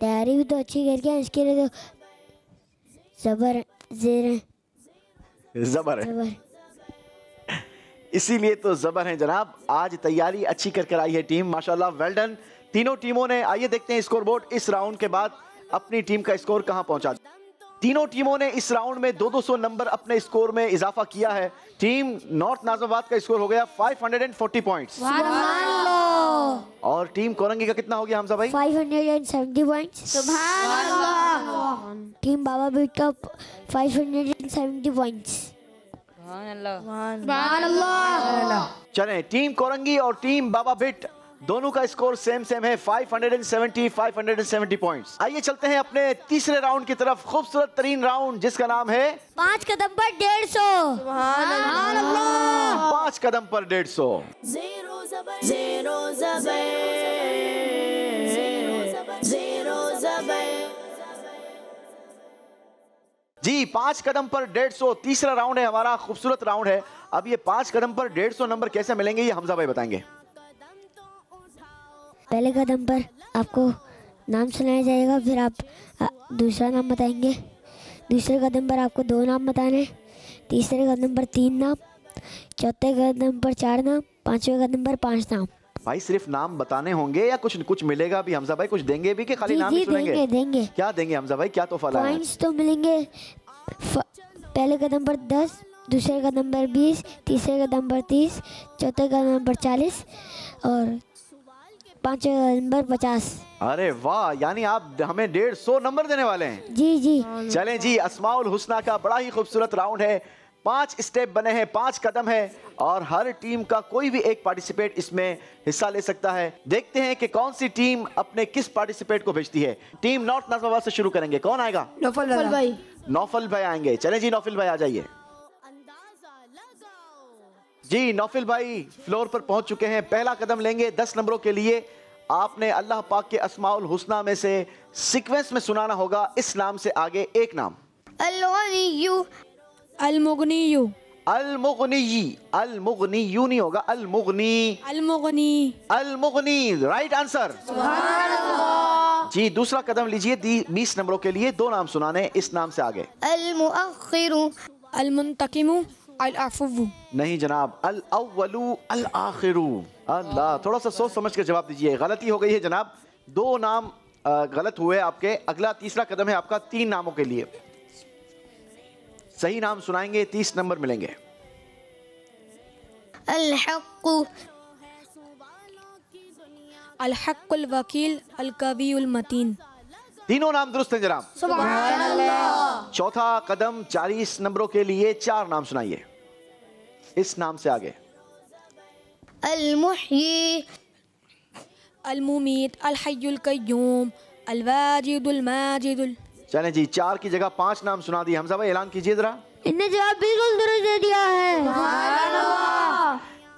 Speaker 5: तैयारी भी तो अच्छी करके आए, इसके लिए तो जबर जेर है,
Speaker 2: जबर है,
Speaker 5: जबर।
Speaker 2: इसीलिए तो जबर है जनाब। आज तैयारी अच्छी कर आई है टीम, माशाल्लाह, वेल डन तीनों टीमों ने। आइए देखते हैं स्कोर बोर्ड इस राउंड के बाद अपनी टीम का स्कोर कहां पहुंचा। तीनों टीमों ने इस राउंड में 200 नंबर अपने स्कोर में इजाफा किया है। टीम नॉर्थ नाज़िमाबाद का स्कोर हो गया 540 पॉइंट्स और टीम कोरंगी का कितना हो गया हमजा भाई?
Speaker 5: 570 पॉइंट्स। सुभान अल्लाह। टीम बाबा बीट का 570 पॉइंट्स।
Speaker 2: चलें, टीम कोरंगी और टीम बाबा भिट दोनों का स्कोर सेम है 570 पॉइंट्स। आइए चलते हैं अपने तीसरे राउंड की तरफ, खूबसूरत तरीन राउंड जिसका नाम है
Speaker 5: 5 कदम पर 150।
Speaker 2: 5 कदम पर 150।
Speaker 1: Zero zabar, zero zabar, zero zabar.
Speaker 2: जी, 5 कदम पर 150 तीसरा राउंड है हमारा, खूबसूरत राउंड है। अब ये 5 कदम पर 150 नंबर कैसे मिलेंगे ये हमजा भाई बताएंगे।
Speaker 5: पहले कदम पर आपको नाम सुनाया जाएगा, फिर आप दूसरा नाम बताएंगे। दूसरे कदम पर आपको 2 नाम बताने, तीसरे कदम पर 3 नाम, चौथे कदम पर 4 नाम, पांचवें कदम पर 5 नाम।
Speaker 2: भाई सिर्फ नाम बताने होंगे या कुछ मिलेगा भी हमजा भाई? कुछ देंगे भी कि खाली नाम ही सुनेंगे?
Speaker 5: देंगे।
Speaker 2: क्या देंगे हमजा भाई, क्या तोहफा लाए हैं?
Speaker 5: पॉइंट्स तो मिलेंगे। पहले कदम पर 10, दूसरे कदम पर 20, तीसरे कदम पर 30, चौथे कदम पर 40 और पांचवें कदम पर 50।
Speaker 2: अरे वाह, यानी आप हमें 150 नंबर देने वाले हैं।
Speaker 5: जी जी।
Speaker 2: चलें जी, अस्माउल हुस्ना का बड़ा ही खूबसूरत राउंड है। 5 स्टेप बने हैं, 5 कदम है और हर टीम का कोई भी एक पार्टिसिपेट इसमें हिस्सा ले सकता है। देखते हैं कि कौन सी टीम अपने किस पार्टिसिपेट को भेजती है। टीम नॉर्थ नाज़िमाबाद से शुरू करेंगे, कौन आएगा?
Speaker 3: नौफल भाई।
Speaker 2: नौफल भाई आएंगे। चलें जी, नौफल भाई आ जाइए।
Speaker 1: अंदाजा लगाओ।
Speaker 2: जी, नौफल भाई फ्लोर पर पहुंच चुके हैं। पहला कदम लेंगे 10 नंबरों के लिए। आपने अल्लाह पाक के अस्माउल हुस्ना में से सीक्वेंस में सुनाना होगा इस नाम से आगे एक नाम।
Speaker 4: अल-गनिय्यु,
Speaker 3: अल-मुगनिय्यु,
Speaker 2: अल-मुगनिय्यी, अल-मुगनिय्यू नहीं होगा, अल-मुगनी,
Speaker 3: अल-मुगनी,
Speaker 2: अल-मुगनी, राइट आंसर। जी दूसरा कदम लीजिए 20 नंबरों के लिए, दो नाम सुनाने इस नाम से आगे।
Speaker 4: अल-मुअख्खिरु,
Speaker 3: अल-मुंतकिमु, अल-अफ़्वु।
Speaker 2: नहीं जनाब, अल-अव्वलु, अल-आखिरु। अल्लाह, थोड़ा सा सोच समझ कर जवाब दीजिए। गलती हो गई है जनाब, दो नाम गलत हुए आपके। अगला तीसरा कदम है आपका 3 नामों के लिए। सही नाम सुनाएंगे 30 नंबर मिलेंगे।
Speaker 4: अल-हक्कु,
Speaker 3: अल-हक्कुल वकील, अल-कवियुल मतीन।
Speaker 2: तीनों नाम दुरुस्त हैं जनाब।
Speaker 4: सुभान अल्लाह।
Speaker 2: चौथा कदम 40 नंबरों के लिए 4 नाम सुनाइए इस नाम से आगे।
Speaker 4: अल-मुहयी,
Speaker 3: अल-मुमीत, अल-हय्युल कय्यूम, अल-वाजिदुल माजिदुल।
Speaker 2: चलें जी, 4 की जगह 5 नाम सुना दिए। हमजा भाई ऐलान कीजिए जरा।
Speaker 4: इन्हें जवाब बिल्कुल दुरुस्त दे दिया है।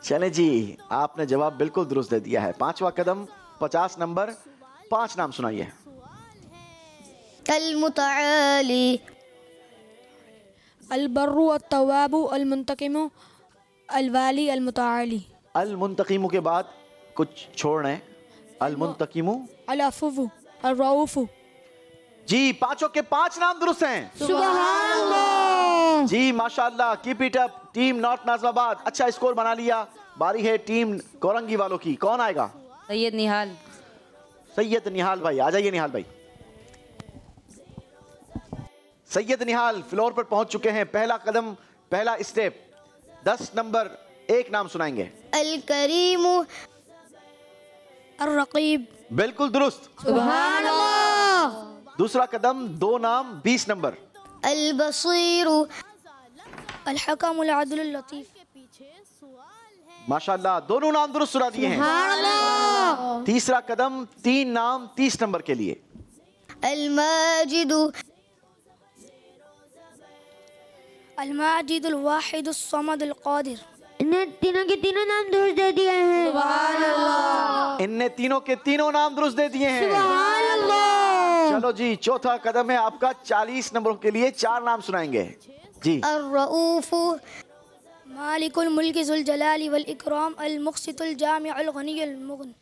Speaker 2: चलें जी, आपने जवाब बिल्कुल दुरुस्त दे दिया है। 5वां कदम 50 नंबर, 5 नाम सुनाइए।
Speaker 4: अल-मुतआली,
Speaker 3: अल-बर्रु, अत-तव्वाबु, अल-मुंतकिमु, अल-वाली, अल-मुतआली।
Speaker 2: अल-मुंतकीमु के बाद कुछ छोड़ना है। अल-मुंतकीमु,
Speaker 3: अल-अफ़्वु, अर-रऊफ़ु।
Speaker 2: जी 5 के 5 नाम दुरुस्त हैं।
Speaker 4: सुभान अल्लाह।
Speaker 2: जी माशाल्लाह, keep it up. Team north Nazimabad अच्छा स्कोर बना लिया। बारी है टीम कोरंगी वालों की। कौन आएगा?
Speaker 6: सैयद निहाल।
Speaker 2: सैयद निहाल भाई, आ जाइए निहाल भाई। सैयद निहाल फ्लोर पर पहुंच चुके हैं। पहला कदम, पहला स्टेप, 10 नंबर, एक नाम सुनाएंगे।
Speaker 4: अल-करीमु,
Speaker 3: अर-रक़ीब।
Speaker 2: बिल्कुल दुरुस्त।
Speaker 4: सुभान अल्लाह।
Speaker 2: दूसरा कदम, 2 नाम, 20 नंबर।
Speaker 4: अल-बसीरु,
Speaker 3: अल-हकमुल अदलुल लतीफ़।
Speaker 2: माशाल्लाह, दोनों नाम दुरुस्त सुना दिए हैं।
Speaker 4: सुभान अल्लाह।
Speaker 2: तीसरा कदम, 3 नाम, 30 नंबर के लिए।
Speaker 4: अल-माजिदु,
Speaker 3: अल-माजिदुल वाहिदुस समदुल क़ादिर।
Speaker 4: इन्हें तीनों के तीनों नाम दुरुस्त दे दिए हैं। सुभान अल्लाह।
Speaker 2: इनने तीनों के तीनों नाम दुरुस्त दे दिए हैं।
Speaker 4: सुभान अल्लाह।
Speaker 2: चलो जी, चौथा कदम है आपका 40 नंबरों के लिए, 4 नाम सुनाएंगे जी।
Speaker 4: अर-रऊफ़ु,
Speaker 3: मालिकुल मुल्क ज़ुल जलाली वल इकराम, अल मुक़सितुल जामिउल गनियुल मुग़न।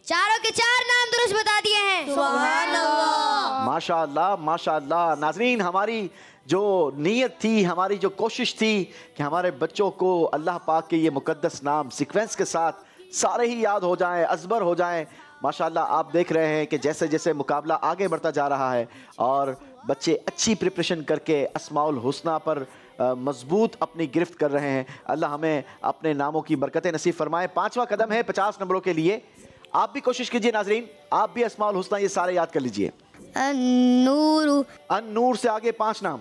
Speaker 4: चारों के 4 नाम दुरुस्त बता दिए हैं। सुभान अल्लाह।
Speaker 2: माशाअल्लाह माशाअल्लाह। नाज़रीन, हमारी जो नीयत थी, हमारी जो कोशिश थी कि हमारे बच्चों को अल्लाह पाक के ये मुकद्दस नाम सीक्वेंस के साथ सारे ही याद हो जाएं, अज़बर हो जाएं। माशाअल्लाह, आप देख रहे हैं कि जैसे जैसे मुकाबला आगे बढ़ता जा रहा है और बच्चे अच्छी प्रिपरेशन करके अस्माउल हुस्ना पर मजबूत अपनी गिरफ्त कर रहे हैं। अल्लाह हमें अपने नामों की बरकतें नसीब फरमाए। 5वां कदम है 50 नंबरों के लिए। आप भी कोशिश कीजिए नाज़रीन, आप भी अस्माउल हुस्ना ये सारे याद कर लीजिए।
Speaker 4: अन-नूरु,
Speaker 2: अन-नूर से आगे 5 नाम।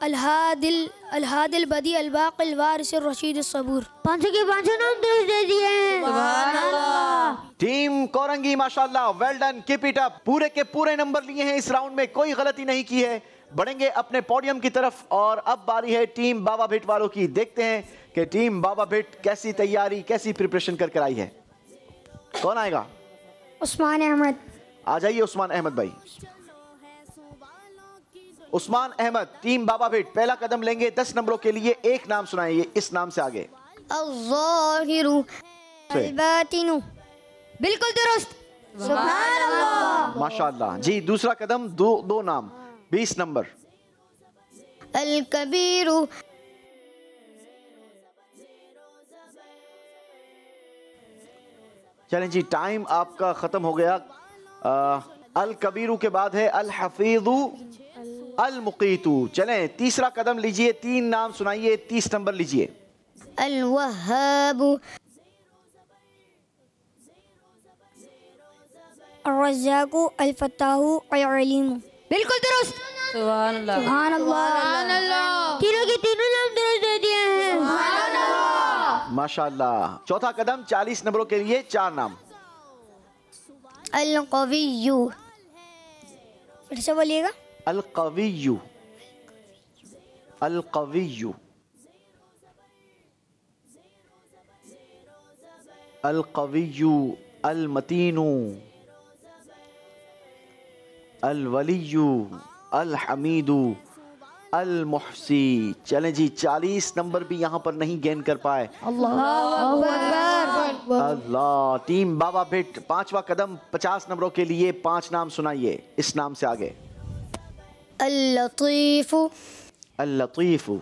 Speaker 3: अल-हादिल बदी, अल-बाक़िल वारिसिर रशीद सबूर।
Speaker 4: 5 के 5 नाम दुरुस्त दे दिए हैं। सुभान अल्लाह।
Speaker 2: टीम कोरंगी माशाल्लाह, well done, keep it up. पूरे के पूरे नंबर लिए हैं इस राउंड में, कोई गलती नहीं की है। बढ़ेंगे अपने पोडियम की तरफ और अब बारी है टीम बाबा भिट वालों की। देखते हैं कि टीम बाबा भिट कैसी तैयारी, कैसी प्रिपरेशन करके आई है। कौन आएगा?
Speaker 4: उस्मान अहमद।
Speaker 2: आ जाइए उस्मान अहमद भाई। उस्मान अहमद, टीम बाबा भिट पहला कदम लेंगे 10 नंबरों के लिए। एक नाम सुनाइए इस नाम से आगे।
Speaker 4: अल-ज़ाहिरु, अल-बातिनु। बिल्कुल दुरुस्त। सुभान अल्लाह।
Speaker 2: माशाल्लाह जी। दूसरा कदम, दो नाम, 20 नंबर।
Speaker 4: अल-कबीरु,
Speaker 2: चलें जी, टाइम आपका खत्म हो गया। अल कबीरू के बाद है अल हफीजु, अल मुकीतु। चलें तीसरा कदम लीजिए, 3 नाम सुनाइए, 30 नंबर लीजिए।
Speaker 4: अल-वहाबु,
Speaker 3: अर-रज़्ज़ाक़ु, अल-फ़त्ताहु, अल-अलीमु।
Speaker 4: बिल्कुल दुरुस्त।
Speaker 6: सुभान अल्लाह।
Speaker 4: सुभान अल्लाह। तीनों के तीनों नाम दुरुस्त दे दिए हैं। सुभान अल्लाह।
Speaker 2: माशाल्लाह। चौथा कदम 40 नंबरों के लिए 4 नाम।
Speaker 4: अल-क़विय्यु।
Speaker 3: फिर से बोलिएगा।
Speaker 2: अल कविय्यु, अल कविय्यु, अल कविय्यु, अल मतीनू, अल वलियू, अल हमीदू, अल मुहसी। चलें जी, 40 नंबर भी यहाँ पर नहीं गेन कर पाए। अल्लाह। टीम बाबा भिट, 5वां कदम 50 नंबरों के लिए 5 नाम सुनाइए इस नाम से आगे।
Speaker 3: अल-लतीफ़ु,
Speaker 2: अल-लतीफ़ु।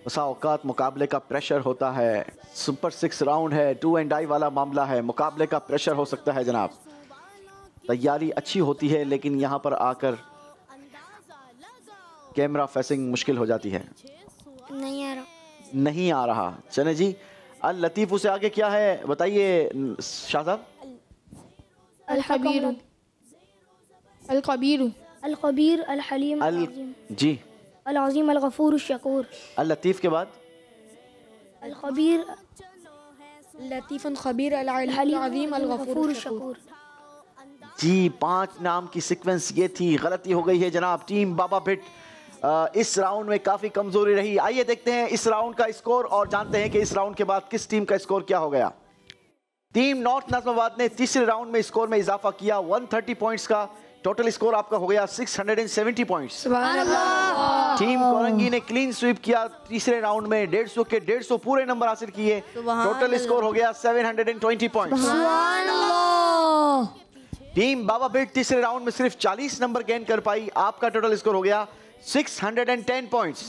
Speaker 2: बसा औकात मुकाबले का प्रेशर होता है, सुपर 6 राउंड है, 2 एंड डाई वाला मामला है, मुकाबले का प्रेशर हो सकता है जनाब। तैयारी अच्छी होती है लेकिन यहाँ पर आकर कैमरा फेसिंग मुश्किल हो जाती है।
Speaker 3: नहीं आ रहा।
Speaker 2: नहीं आ रहा। चले जी, अल लतीफ़ु से आगे क्या है बताइए शाह साहब।
Speaker 7: अल-खबीर, अल-कबीर,
Speaker 3: अल-खबीर, अल-हलीम,
Speaker 2: अल जी,
Speaker 3: अल-अज़ीम, अल-गफ़ूर, अश-शकूर।
Speaker 2: अल लतीफ़ के बाद
Speaker 3: अल-खबीर,
Speaker 7: लतीफ़, खबीर, अल-अज़ीम, अल-गफ़ूर, अश-शकूर।
Speaker 2: जी, 5 नाम की सीक्वेंस ये थी, गलती हो गई है जनाब। टीम बाबा भिट इस राउंड में काफ़ी कमज़ोरी रही। आइए देखते हैं इस राउंड का स्कोर और जानते हैं कि इस राउंड के बाद किस टीम का स्कोर क्या हो गया। टीम नॉर्थ नाज़िमाबाद ने तीसरे राउंड में स्कोर में इजाफा किया 130 पॉइंट्स का। टोटल स्कोर आपका हो गया 670 पॉइंट्स। टीम कोरंगी ने क्लीन स्वीप किया तीसरे राउंड में, 150 के 150 पूरे नंबर हासिल किए। टोटल स्कोर हो गया 720 पॉइंट्स। टीम बाबा भिट तीसरे राउंड में सिर्फ 40 नंबर गेन कर पाई। आपका टोटल स्कोर हो गया 610 पॉइंट्स।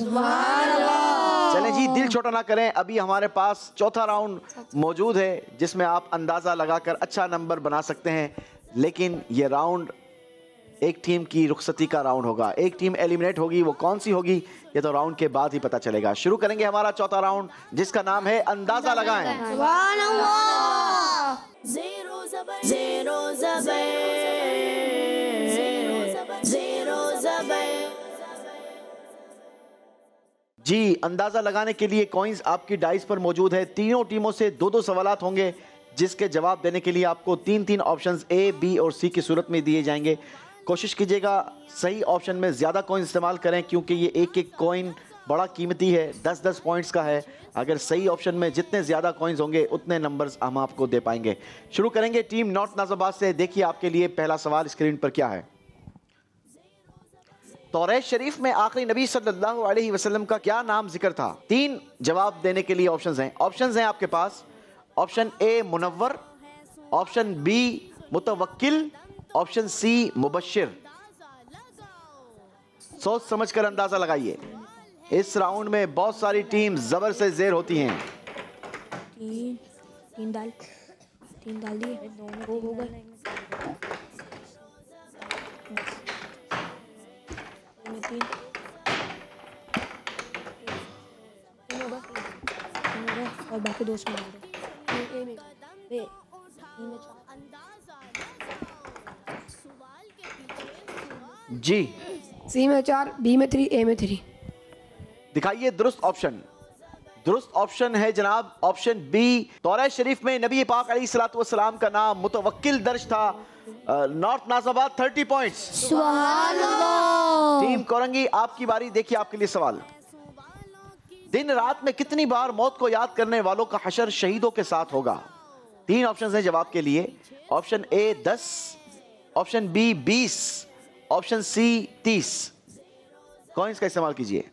Speaker 2: चलें जी, दिल छोटा ना करें, अभी हमारे पास चौथा राउंड मौजूद है जिसमें आप अंदाजा लगाकर अच्छा नंबर बना सकते हैं। लेकिन ये राउंड एक टीम की रुखसती का राउंड होगा, एक टीम एलिमिनेट होगी। वो कौन सी होगी ये तो राउंड के बाद ही पता चलेगा। शुरू करेंगे हमारा चौथा राउंड जिसका नाम है अंदाजा लगाएं।
Speaker 1: ज़ेरो ज़बर, ज़ेरो ज़बर, ज़ेरो ज़बर।
Speaker 2: जी, अंदाजा लगाने के लिए कॉइंस आपकी डाइस पर मौजूद है। तीनों टीमों से 2-2 सवालात होंगे जिसके जवाब देने के लिए आपको 3-3 ऑप्शंस ए, बी और सी की सूरत में दिए जाएंगे। कोशिश कीजिएगा सही ऑप्शन में ज़्यादा कॉइन इस्तेमाल करें क्योंकि ये एक कॉइन बड़ा कीमती है, 10-10 पॉइंट्स का है। अगर सही ऑप्शन में जितने ज़्यादा कॉइन्स होंगे उतने नंबर्स हम आपको दे पाएंगे। शुरू करेंगे टीम नॉर्थ नाज़िमाबाद से। देखिए आपके लिए पहला सवाल स्क्रीन पर क्या है। तौरात शरीफ में आखिरी नबी सल्लल्लाहु अलैहि वसल्लम का क्या नाम जिक्र था? 3 जवाब देने के लिए ऑप्शंस हैं। ऑप्शंस हैं आपके पास, option A Munawwar, option B Mutawakkil, option C Mubashshir. सोच समझ कर अंदाजा लगाइए। इस राउंड में बहुत सारी टीम जबर से जेर होती हैं।
Speaker 7: तीन दाल दिए, 2 हो गए। तीन और बाकी 2 से
Speaker 2: जी,
Speaker 7: सी में 4, बी में 3, ए में 3।
Speaker 2: दिखाइए दुरुस्त ऑप्शन। दुरुस्त ऑप्शन है जनाब ऑप्शन बी। तौरात शरीफ में नबी पाक अलैहिस्सलातु वस्सलाम का नाम मुतवक्किल दर्ज था। North Nazimabad 30 points.
Speaker 3: सुभान अल्लाह।
Speaker 2: टीम कोरंगी आपकी बारी। देखिए आपके लिए सवाल। दिन रात में कितनी बार मौत को याद करने वालों का हशर शहीदों के साथ होगा? 3 ऑप्शन हैं जवाब के लिए। Option A 10, option B 20, option C 30। Coins का इस्तेमाल कीजिए।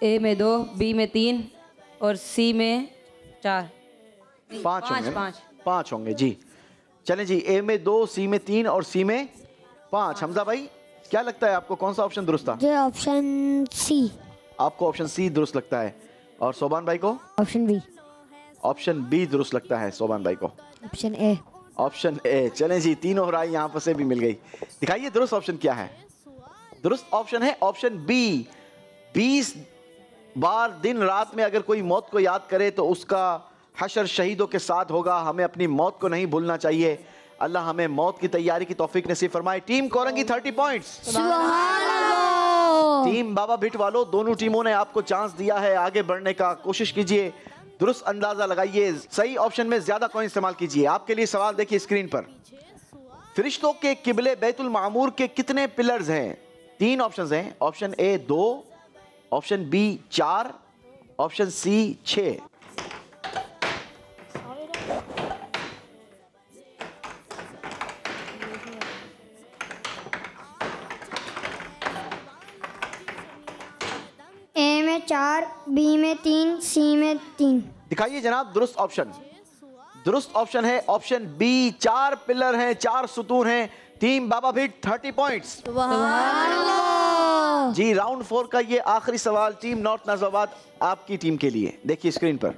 Speaker 6: ए में 2, बी में 3 और सी में 4।
Speaker 2: 5 होंगे।
Speaker 6: 5
Speaker 2: होंगे जी। चलें जी, ए में 2, सी में 3 और सी में 5। हमजा भाई क्या लगता है आपको कौन सा ऑप्शन दुरुस्त था?
Speaker 5: ये ऑप्शन सी।
Speaker 2: आपको ऑप्शन सी दुरुस्त लगता है। और सोबान भाई को?
Speaker 5: Option B.
Speaker 2: ऑप्शन बी दुरुस्त लगता है सोबान भाई को।
Speaker 5: Option A.
Speaker 2: Option A. चलें जी, तीनों राय यहाँ पर से भी मिल गई। दिखाइए दुरुस्त ऑप्शन क्या है। दुरुस्त ऑप्शन है ऑप्शन बी। 20 बार दिन रात में अगर कोई मौत को याद करे तो उसका हशर शहीदों के साथ होगा। हमें अपनी मौत को नहीं भूलना चाहिए। अल्लाह हमें मौत की तैयारी की तौफीक नसीब फरमाए। Team Korangi 30 points. टीम बाबा भिट वालों, दोनों टीमों ने आपको चांस दिया है आगे बढ़ने का। कोशिश कीजिए, दुरुस्त अंदाजा लगाइए, सही ऑप्शन में ज्यादा कॉइन इस्तेमाल कीजिए। आपके लिए सवाल देखिए स्क्रीन पर। फरिश्तों के किबले बैतुल मामूर के कितने पिलर्स हैं? 3 ऑप्शंस हैं। Option A 2, option B 4, option C 6।
Speaker 4: A में 4, बी में 3, सी में 3।
Speaker 2: दिखाइए जनाब दुरुस्त ऑप्शन। दुरुस्त ऑप्शन है ऑप्शन बी, 4 पिलर हैं, 4 सुतून हैं। टीम बाबा भिट 30 पॉइंट्स। जी, राउंड 4 का ये आखिरी सवाल टीम नॉर्थ नाजिबाबाद आपकी टीम के लिए। देखिए स्क्रीन पर,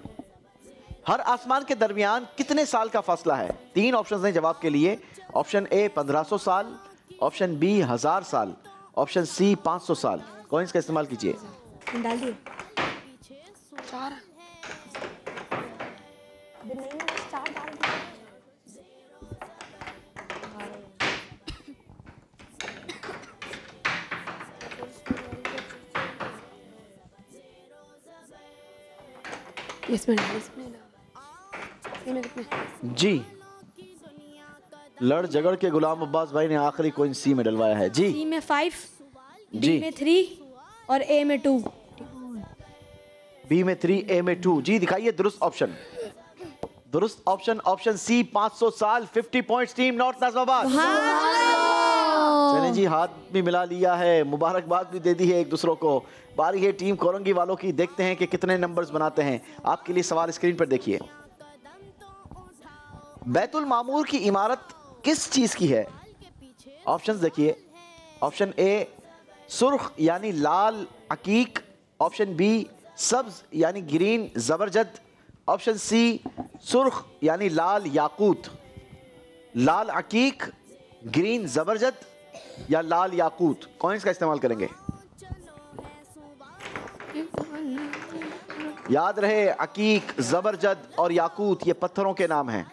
Speaker 2: हर आसमान के दरमियान कितने साल का फासला है? 3 ऑप्शंस हैं जवाब के लिए। ऑप्शन ए 1500 साल, ऑप्शन बी 1000 साल, ऑप्शन सी 500 साल। कॉइंस का इस्तेमाल कीजिए।
Speaker 7: डाल दिए। इसमें कितने?
Speaker 2: जी, लड़ झगड़ के गुलाम अब्बास भाई ने आखिरी कॉइन सी में डलवाया है। जी,
Speaker 7: सी में 5,
Speaker 2: जी,
Speaker 7: बी में 3 और ए में 2।
Speaker 2: बी में 3, ए में 2। जी, दिखाइए दुरुस्त ऑप्शन। दुरुस्त ऑप्शन ऑप्शन सी 500 साल। 50 पॉइंट्स टीम नॉर्थ नाजिबाबाद। चलें जी, हाथ भी मिला लिया है, मुबारकबाद भी दे दी है एक दूसरों को। बारी है टीम कोरंगी वालों की, देखते हैं कि कितने नंबर्स बनाते हैं। आपके लिए सवाल स्क्रीन पर देखिए। बैतुल मामूर की इमारत किस चीज की है? ऑप्शंस देखिए। ऑप्शन ए सुर्ख यानी लाल अकीक, ऑप्शन बी सब्ज यानी ग्रीन जबरजद, ऑप्शन सी सुर्ख यानी लाल याकूत। लाल अकीक, ग्रीन जबरजद या लाल याकूत, कॉइंस का इस्तेमाल करेंगे। याद रहे, अकीक, जबरजद और याकूत ये पत्थरों के नाम हैं।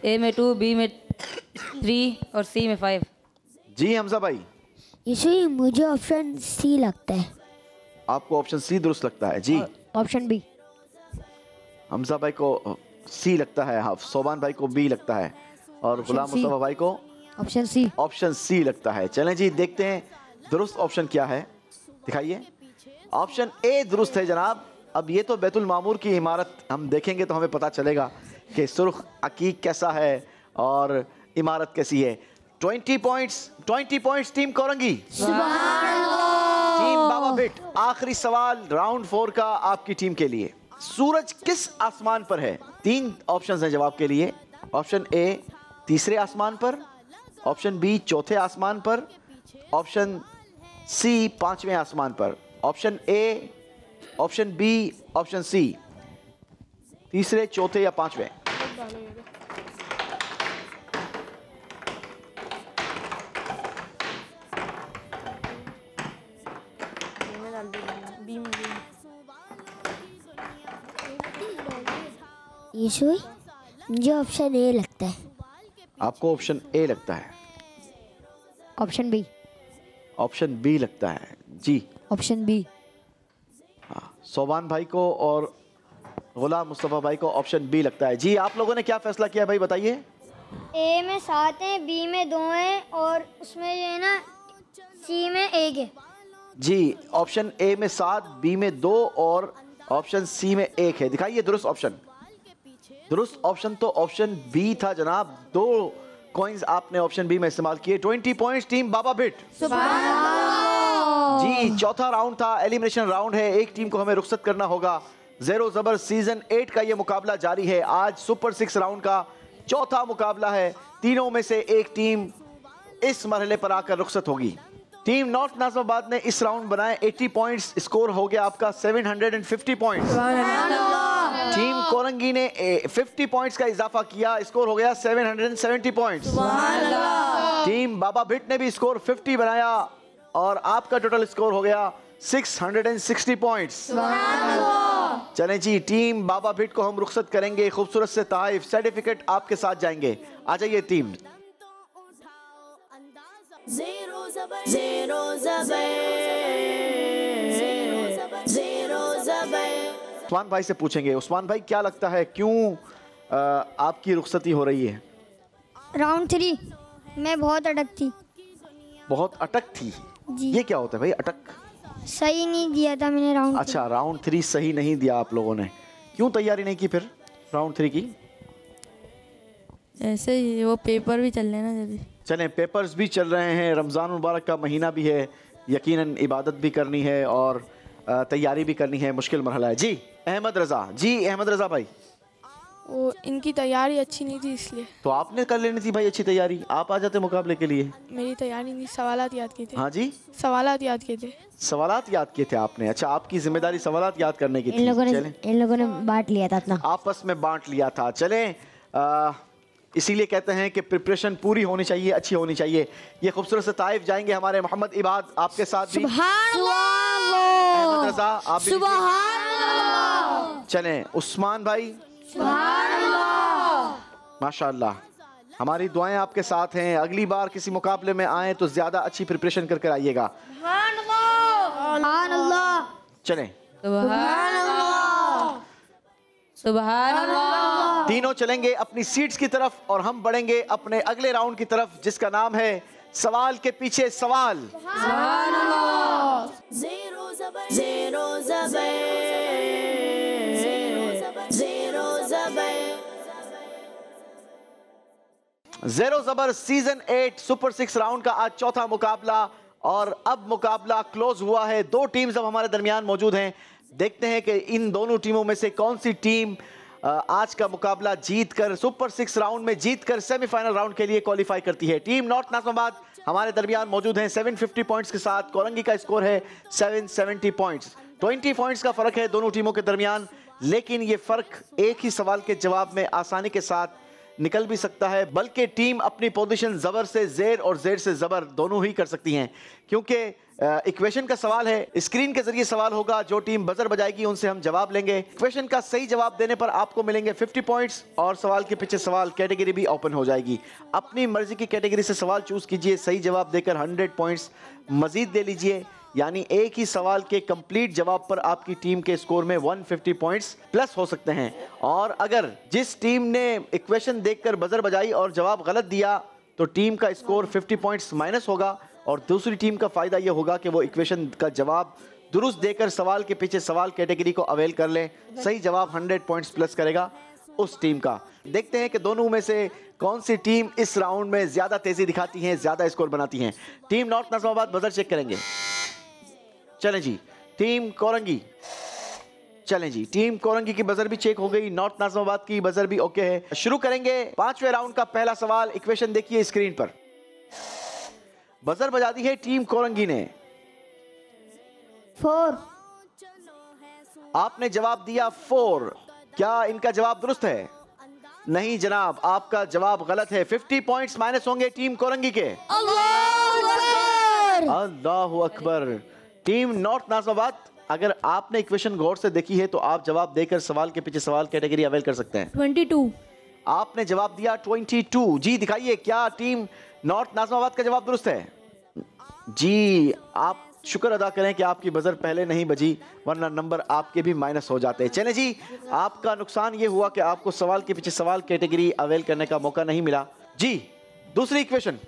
Speaker 6: ए में 2, बी में 3 और सी में 5।
Speaker 2: जी हमजा भाई,
Speaker 5: इसे मुझे ऑप्शन सी लगता है।
Speaker 2: आपको ऑप्शन सी दुरुस्त लगता है? जी,
Speaker 3: ऑप्शन बी।
Speaker 2: हमजा भाई को सी लगता है, हाँ, सोबान भाई को बी लगता है और गुलाम मुस्तफा भाई को
Speaker 3: ऑप्शन सी।
Speaker 2: ऑप्शन सी लगता है। चलें जी, देखते हैं दुरुस्त ऑप्शन क्या है। दिखाइए। ऑप्शन ए दुरुस्त है जनाब। अब ये तो बैतुल मामूर की इमारत हम देखेंगे तो हमें पता चलेगा कि सुर्ख अकीक कैसा है और इमारत कैसी है। 20 पॉइंट्स टीम कोरंगी। टीम बाबा भिट, आखिरी सवाल राउंड 4 का आपकी टीम के लिए। सूरज किस आसमान पर है? 3 ऑप्शंस हैं जवाब के लिए। ऑप्शन ए तीसरे आसमान पर, ऑप्शन बी चौथे आसमान पर, ऑप्शन सी 5वें आसमान पर। Option A, option B, option C, तीसरे, चौथे या 5वें।
Speaker 5: यीशु, मुझे ऑप्शन ए लगता है।
Speaker 2: आपको ऑप्शन ए लगता है?
Speaker 3: Option B.
Speaker 2: ऑप्शन बी लगता है। जी,
Speaker 3: ऑप्शन बी।
Speaker 2: हाँ, सोबान भाई को और गुलाम मुस्तफा भाई को ऑप्शन बी लगता है। जी, आप लोगों ने क्या फैसला किया भाई, बताइए।
Speaker 4: ए में 7 है, बी में 2 है और उसमें जो है ना सी में 1 है।
Speaker 2: जी, ऑप्शन ए में 7, बी में 2 और ऑप्शन सी में 1 है। दिखाइए दुरुस्त ऑप्शन। दुरुस्त ऑप्शन तो ऑप्शन बी था जनाब। 2 कॉइंस आपने ऑप्शन बी में इस्तेमाल किए। 20 पॉइंट्स टीम बाबा भिट। जी, चौथा राउंड था, एलिमिनेशन राउंड है। एक टीम को हमें रुखसत करना होगा। ज़ेरो ज़बर सीजन 8 का ये मुकाबला जारी है। आज सुपर 6 राउंड का चौथा मुकाबला है। तीनों में से एक टीम इस मरहले पर आकर रुखसत होगी। टीम नॉर्थ नाजिबाबाद ने इस राउंड बनाए 80 पॉइंट्स। स्कोर हो गया आपका 750 पॉइंट्स। टीम कोरंगी ने 50 पॉइंट्स का इजाफा किया, स्कोर हो गया 770 पॉइंट्स। टीम बाबा भिट ने भी स्कोर 50 बनाया और आपका टोटल स्कोर हो गया 660 पॉइंट्स। चलें जी, टीम बाबा भिट को हम रुखसत करेंगे। खूबसूरत से तोहफे, सर्टिफिकेट आपके साथ जाएंगे। आ जाइए टीम।
Speaker 1: ज़ेरो ज़बर ज़ेरो ज़बर ज़ेरो ज़बर।
Speaker 2: उस्मान भाई से पूछेंगे। उस्मान भाई, क्या लगता है क्यों आपकी रुखसती हो रही है?
Speaker 4: राउंड 3 मैं बहुत अटक थी
Speaker 2: बहुत अटक थी
Speaker 4: जी।
Speaker 2: ये क्या होता है भाई, अटक?
Speaker 4: सही नहीं दिया था मैंने राउंड।
Speaker 2: अच्छा, राउंड 3 सही नहीं दिया आप लोगों ने। क्यों तैयारी नहीं की फिर राउंड 3 की?
Speaker 7: ऐसे ही वो पेपर भी चल रहे हैं ना जब।
Speaker 2: चलें, पेपर्स भी चल रहे हैं, रमज़ान मुबारक का महीना भी है, यकीनन इबादत भी करनी है और तैयारी भी करनी है, मुश्किल मरहला है। जी अहमद रज़ा, जी अहमद रज़ा भाई।
Speaker 8: वो इनकी तैयारी अच्छी नहीं थी इसलिए।
Speaker 2: तो आपने कर लेनी थी भाई अच्छी तैयारी, आप आ जाते मुकाबले के लिए।
Speaker 8: मेरी तैयारी नहीं, सवालात याद किए थे।
Speaker 2: हाँ जी,
Speaker 8: सवालात याद किए थे।
Speaker 2: सवालात याद किए थे आपने? अच्छा, आपकी जिम्मेदारी सवालात याद करने की थी।
Speaker 5: इन लोगों ने बांट लिया था अपना,
Speaker 2: आपस में बांट लिया था। चलें, इसीलिए कहते हैं कि प्रिपरेशन पूरी होनी चाहिए, अच्छी होनी चाहिए। ये खूबसूरत से ताइफ जाएंगे हमारे मोहम्मद इबाद आपके साथ भी। अहमद रज़ा आप भी। चलें, उस्मान भाई माशाअल्लाह, हमारी दुआएं आपके साथ हैं। अगली बार किसी मुकाबले में आए तो ज्यादा अच्छी प्रिपरेशन करके आइएगा। चलें,
Speaker 6: सुभान अल्लाह।
Speaker 2: तीनों चलेंगे अपनी सीट्स की तरफ और हम बढ़ेंगे अपने अगले राउंड की तरफ, जिसका नाम है सवाल के पीछे सवाल।
Speaker 1: ज़ेरो ज़बर ज़ेरो ज़बर ज़ेरो ज़बर।
Speaker 2: ज़ेरो ज़बर सीजन 8 सुपर 6 राउंड का आज चौथा मुकाबला और अब मुकाबला क्लोज हुआ है। 2 टीम्स अब हमारे दरमियान मौजूद हैं। देखते हैं कि इन दोनों टीमों में से कौन सी टीम आज का मुकाबला जीतकर सुपर 6 राउंड में जीतकर सेमीफाइनल राउंड के लिए क्वालिफाई करती है। टीम नॉर्थ नाज़िमाबाद हमारे दरमियान मौजूद हैं 750 पॉइंट्स के साथ। कोरंगी का स्कोर है 770 पॉइंट्स। 20 पॉइंट्स का फर्क है दोनों टीमों के दरमियान, लेकिन ये फर्क एक ही सवाल के जवाब में आसानी के साथ निकल भी सकता है, बल्कि टीम अपनी पोजीशन ज़बर से ज़ेर और ज़ेर से ज़बर दोनों ही कर सकती हैं, क्योंकि इक्वेशन का सवाल है। स्क्रीन के जरिए सवाल होगा, जो टीम बजर बजाएगी उनसे हम जवाब लेंगे। इक्वेशन का सही जवाब देने पर आपको मिलेंगे 50 पॉइंट्स और सवाल के पीछे सवाल कैटेगरी भी ओपन हो जाएगी। अपनी मर्जी की कैटेगरी से सवाल चूज कीजिए, सही जवाब देकर 100 पॉइंट्स मजीद दे लीजिए, यानी एक ही सवाल के कंप्लीट जवाब पर आपकी टीम के स्कोर में 150 पॉइंट्स प्लस हो सकते हैं। और अगर जिस टीम ने इक्वेशन देखकर बजर बजाई और जवाब गलत दिया तो टीम का स्कोर 50 पॉइंट्स माइनस होगा, और दूसरी टीम का फायदा यह होगा कि वो इक्वेशन का जवाब दुरुस्त देकर सवाल के पीछे सवाल कैटेगरी को अवेल कर ले। सही जवाब 100 पॉइंट्स प्लस करेगा उस टीम का। देखते हैं कि दोनों में से कौन सी टीम इस राउंड में ज्यादा तेजी दिखाती है, ज्यादा स्कोर बनाती है। Team north Nazimabad buzzer check करेंगे। चलें जी, टीम कोरंगी। चलें जी, टीम कोरंगी की बजर भी चेक हो गई, नॉर्थ नाज़िमाबाद की बजर भी ओके है। शुरू करेंगे 5वें राउंड का पहला सवाल। इक्वेशन देखिए स्क्रीन पर। बजर बजा दी है टीम कोरंगी ने।
Speaker 4: 4
Speaker 2: आपने जवाब दिया 4। क्या इनका जवाब दुरुस्त है? नहीं जनाब, आपका जवाब गलत है। 50 पॉइंट्स माइनस होंगे टीम कोरंगी के। अल्लाहु अकबर। टीम नॉर्थ नाज़िमाबाद, अगर आपने इक्वेशन गौर से देखी है तो आप जवाब देकर सवाल के पीछे सवाल कैटेगरी अवेल कर सकते हैं।
Speaker 3: 22।
Speaker 2: आपने जवाब दिया 22। जी दिखाइए, क्या टीम नॉर्थ नाज़िमाबाद का जवाब दुरुस्त है? जी, आप शुक्र अदा करें कि आपकी बजर पहले नहीं बजी, वरना नंबर आपके भी माइनस हो जाते हैं। चलें जी, आपका नुकसान ये हुआ कि आपको सवाल के पीछे सवाल कैटेगरी अवेल करने का मौका नहीं मिला। जी दूसरी इक्वेशन।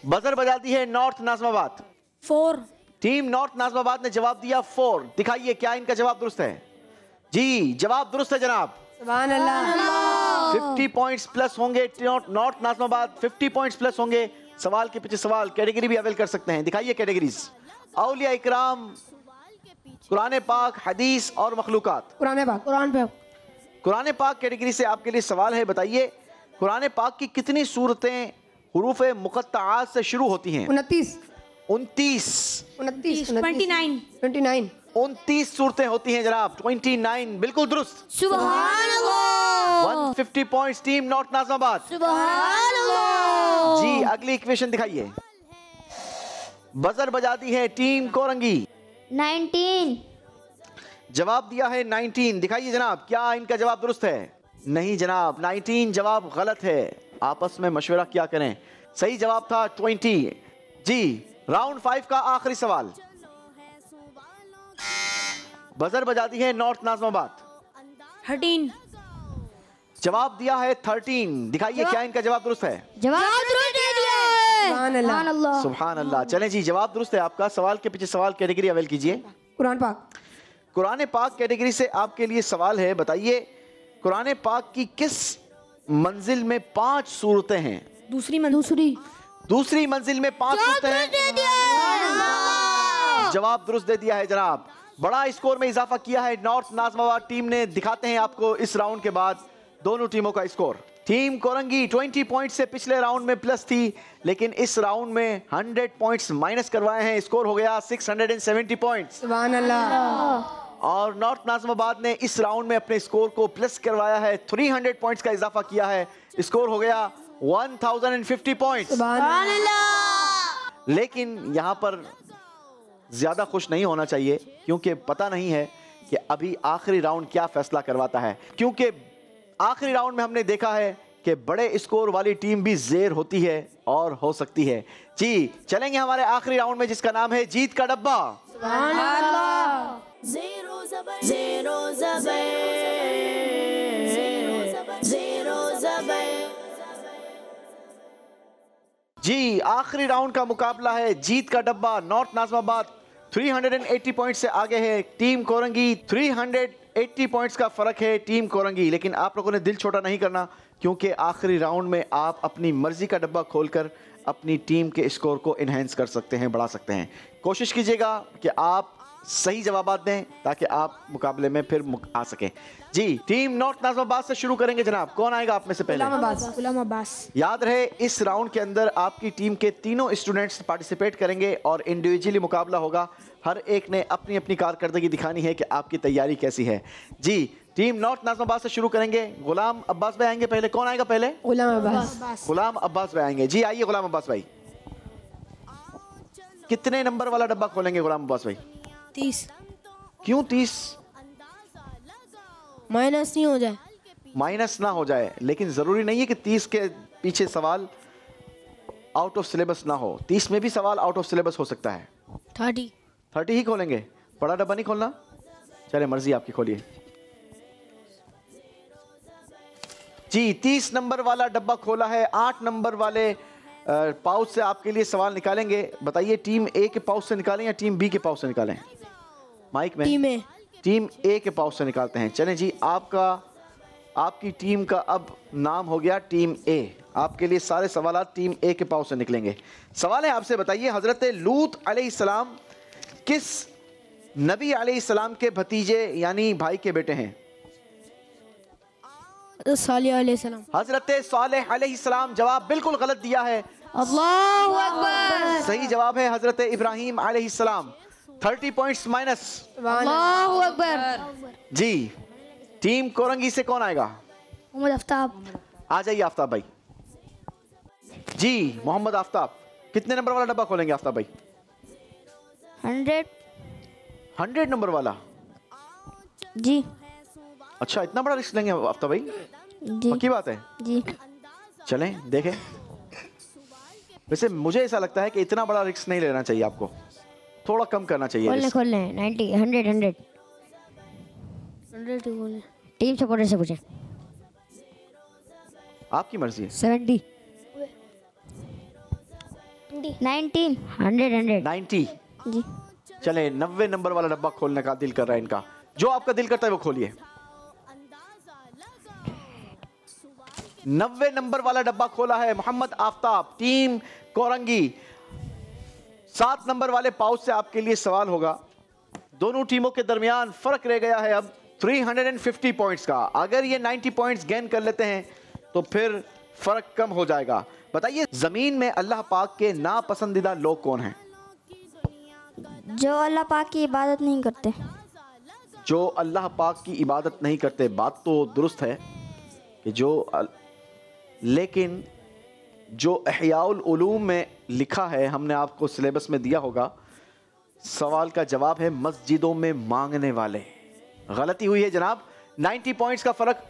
Speaker 2: बजर बजा दी है north Nazimabad.
Speaker 3: 4।
Speaker 2: Team north Nazimabad ने जवाब दिया 4। दिखाइए क्या इनका जवाब दुरुस्त है? जी जवाब दुरुस्त है जनाब।
Speaker 6: सुभान अल्लाह।
Speaker 2: 50 पॉइंट्स प्लस होंगे नॉर्थ नाज़िमाबाद, 50 पॉइंट्स प्लस होंगे। सवाल के पीछे सवाल कैटेगरी भी अवेल कर सकते हैं। दिखाइए कैटेगरीज। औलिया इकराम, कुरान पाक, हदीस और मखलूकात।
Speaker 6: कुरान पाक।
Speaker 2: कुरान पाक कैटेगरी से आपके लिए सवाल है, बताइए कुरान पाक की कितनी सूरतें हुरूफ मुक़त्तआत से शुरू होती हैं?
Speaker 6: 29।
Speaker 2: 29 सूरतें होती हैं जनाब। 29 बिल्कुल दुरुस्त।
Speaker 3: सुभान अल्लाह।
Speaker 2: 150 पॉइंट्स टीम नॉर्थ नाज़िमाबाद।
Speaker 3: सुभान अल्लाह।
Speaker 2: जी अगली इक्वेशन दिखाइए। बजर बजा दी है टीम कोरंगी।
Speaker 4: 19
Speaker 2: जवाब दिया है 19। दिखाइए जनाब, क्या इनका जवाब दुरुस्त है? नहीं जनाब, 19 जवाब गलत है। आपस में मशवरा क्या करें, सही जवाब था 20। जी, राउंड 5 का आखिरी सवाल। बजर बजा दी है नॉर्थ नाज़िमाबाद।
Speaker 7: 13।
Speaker 2: जवाब दिया है 13। दिखाइए क्या इनका जवाब दुरुस्त है।
Speaker 3: जवाब दुरुस्त दे दिया है।
Speaker 7: सुभान अल्लाह।
Speaker 2: सुभान अल्लाह। चलें जी, जवाब दुरुस्त है आपका। सवाल के पीछे सवाल कैटेगरी अवेल कीजिए।
Speaker 7: कुरान पाक।
Speaker 2: कुरान पाक कैटेगरी से आपके लिए सवाल है। बताइए कुरान पाक की किस मंजिल में 5 सूरतें हैं?
Speaker 7: दूसरी
Speaker 2: मंजिल में 5 सूरतें हैं। जवाब दुरुस्त दे दिया है जनाब। बड़ा स्कोर में इजाफा किया है नॉर्थ नाज़िमाबाद टीम ने। दिखाते हैं आपको इस राउंड के बाद दोनों टीमों का स्कोर। टीम कोरंगी 20 पॉइंट से पिछले राउंड में प्लस थी, लेकिन इस राउंड में 100 पॉइंट्स माइनस करवाए हैं। स्कोर हो गया 670 पॉइंट्स।
Speaker 7: सुभान अल्लाह।
Speaker 2: और नॉर्थ नाज़िमाबाद ने इस राउंड में अपने स्कोर को प्लस करवाया है। 300 पॉइंट्स का इजाफा किया है। स्कोर हो गया 1050 पॉइंट्स।
Speaker 7: सुभान अल्लाह।
Speaker 2: लेकिन यहाँ पर ज्यादा खुश नहीं होना चाहिए, क्योंकि पता नहीं है कि अभी आखिरी राउंड क्या फैसला करवाता है। क्योंकि आखिरी राउंड में हमने देखा है कि बड़े स्कोर वाली टीम भी ज़ेर होती है और हो सकती है। जी, चलेंगे हमारे आखिरी राउंड में जिसका नाम है जीत का डब्बा।
Speaker 7: सुभान अल्लाह।
Speaker 1: ज़ेरो ज़बर ज़ेरो ज़बर ज़ेरो ज़बर।
Speaker 2: जी, आखिरी राउंड का मुकाबला है जीत का डब्बा। नॉर्थ नाज़िमाबाद 380 पॉइंट से आगे है। टीम कोरंगी 380 पॉइंट्स का फर्क है टीम कोरंगी। लेकिन आप लोगों ने दिल छोटा नहीं करना, क्योंकि आखिरी राउंड में आप अपनी मर्जी का डब्बा खोलकर अपनी टीम के स्कोर को इन्हेंस कर सकते हैं, बढ़ा सकते हैं। कोशिश कीजिएगा कि आप सही जवाब दें ताकि आप मुकाबले में फिर आ सकें। जी, टीम नॉर्थ नाज़िमाबाद से शुरू करेंगे जनाब। कौन आएगा आप में से पहले?
Speaker 7: गुलाम अब्बास।
Speaker 2: याद रहे इस राउंड के अंदर आपकी टीम के तीनों स्टूडेंट्स पार्टिसिपेट करेंगे और इंडिविजुअली मुकाबला होगा। हर एक ने अपनी अपनी कारकर्दगी दिखानी है कि आपकी तैयारी कैसी है। जी, टीम नॉर्थ नाज़िमाबाद से शुरू करेंगे। गुलाम अब्बास भाई आएंगे पहले। कौन आएगा पहले?
Speaker 7: गुलाम अब्बास।
Speaker 2: गुलाम अब्बास भाई आएंगे। जी, आइए गुलाम अब्बास भाई। कितने नंबर वाला डब्बा खोलेंगे गुलाम अब्बास भाई?
Speaker 7: 30।
Speaker 2: क्यों 30?
Speaker 7: माइनस नहीं हो जाए।
Speaker 2: माइनस ना हो जाए, लेकिन जरूरी नहीं है कि 30 के पीछे सवाल आउट ऑफ सिलेबस ना हो। 30 में भी सवाल आउट ऑफ सिलेबस हो सकता है। 30 ही खोलेंगे, बड़ा डब्बा नहीं खोलना। चले, मर्जी आपकी, खोलिए। जी, 30 नंबर वाला डब्बा खोला है। 8 नंबर वाले पाउच से आपके लिए सवाल निकालेंगे। बताइए टीम ए के पाउच से निकालें या टीम बी के पाउच से निकालें? माइक में। टीम ए के पाउच से निकालते हैं। चलें जी, आपकी टीम का अब नाम हो गया टीम ए। आपके लिए सारे सवाल टीम ए के पाउच से निकलेंगे। सवाल है आपसे, बताइए हजरत लूत अलैहिस्सलाम किस नबी अलैहिस्सलाम के भतीजे यानी भाई के बेटे हैं?
Speaker 7: सालेह अलैहिस्सलाम।
Speaker 2: हजरत सालेह अलैहिस्सलाम। जवाब बिल्कुल गलत दिया है।
Speaker 3: अल्लाहु अकबर।
Speaker 2: सही जवाब है हजरत इब्राहिम अलैहिस्सलाम। 30 पॉइंट्स माइनस।
Speaker 3: अल्लाहु अकबर।
Speaker 2: जी, टीम कोरंगी से कौन आएगा?
Speaker 3: मोहम्मद आफ्ताब।
Speaker 2: आ जाइए आफ्ताब भाई। जी, मोहम्मद आफ्ताब, कितने नंबर वाला डब्बा खोलेंगे आफ्ताब भाई? 100 नंबर वाला।
Speaker 3: जी।
Speaker 2: अच्छा, इतना बड़ा रिस्क लेंगे आफ्ताब भाई?
Speaker 3: जी।
Speaker 2: पक्की बात है?
Speaker 3: जी।
Speaker 2: चलें देखें। वैसे मुझे ऐसा लगता है कि इतना बड़ा रिस्क नहीं लेना चाहिए आपको, थोड़ा कम करना चाहिए।
Speaker 5: खोल लें 90 100 टीम सपोर्टर से पूछें।
Speaker 2: आपकी मर्जी है।
Speaker 5: 70
Speaker 3: 19
Speaker 5: 100
Speaker 2: 90।
Speaker 3: जी।
Speaker 2: चले, 90 नंबर वाला डब्बा खोलने का दिल कर रहा है इनका। जो आपका दिल करता है वो खोलिए। 90 नंबर वाला डब्बा खोला है मोहम्मद आफ्ताब, टीम कोरंगी। 7 नंबर वाले पाउच से आपके लिए सवाल होगा। दोनों टीमों के दरमियान फर्क रह गया है अब 350 पॉइंट्स का। अगर ये 90 पॉइंट्स गेन कर लेते हैं तो फिर फर्क कम हो जाएगा। बताइए जमीन में अल्लाह पाक के नापसंदीदा लोग कौन हैं?
Speaker 3: जो अल्लाह पाक की इबादत नहीं करते।
Speaker 2: जो अल्लाह पाक की इबादत नहीं करते। बात तो दुरुस्त है कि लेकिन जो इहयाउल उलूम में लिखा है, हमने आपको सिलेबस में दिया होगा, सवाल का जवाब है मस्जिदों में मांगने वाले। गलती हुई है जनाब। 90 पॉइंट्स का फर्क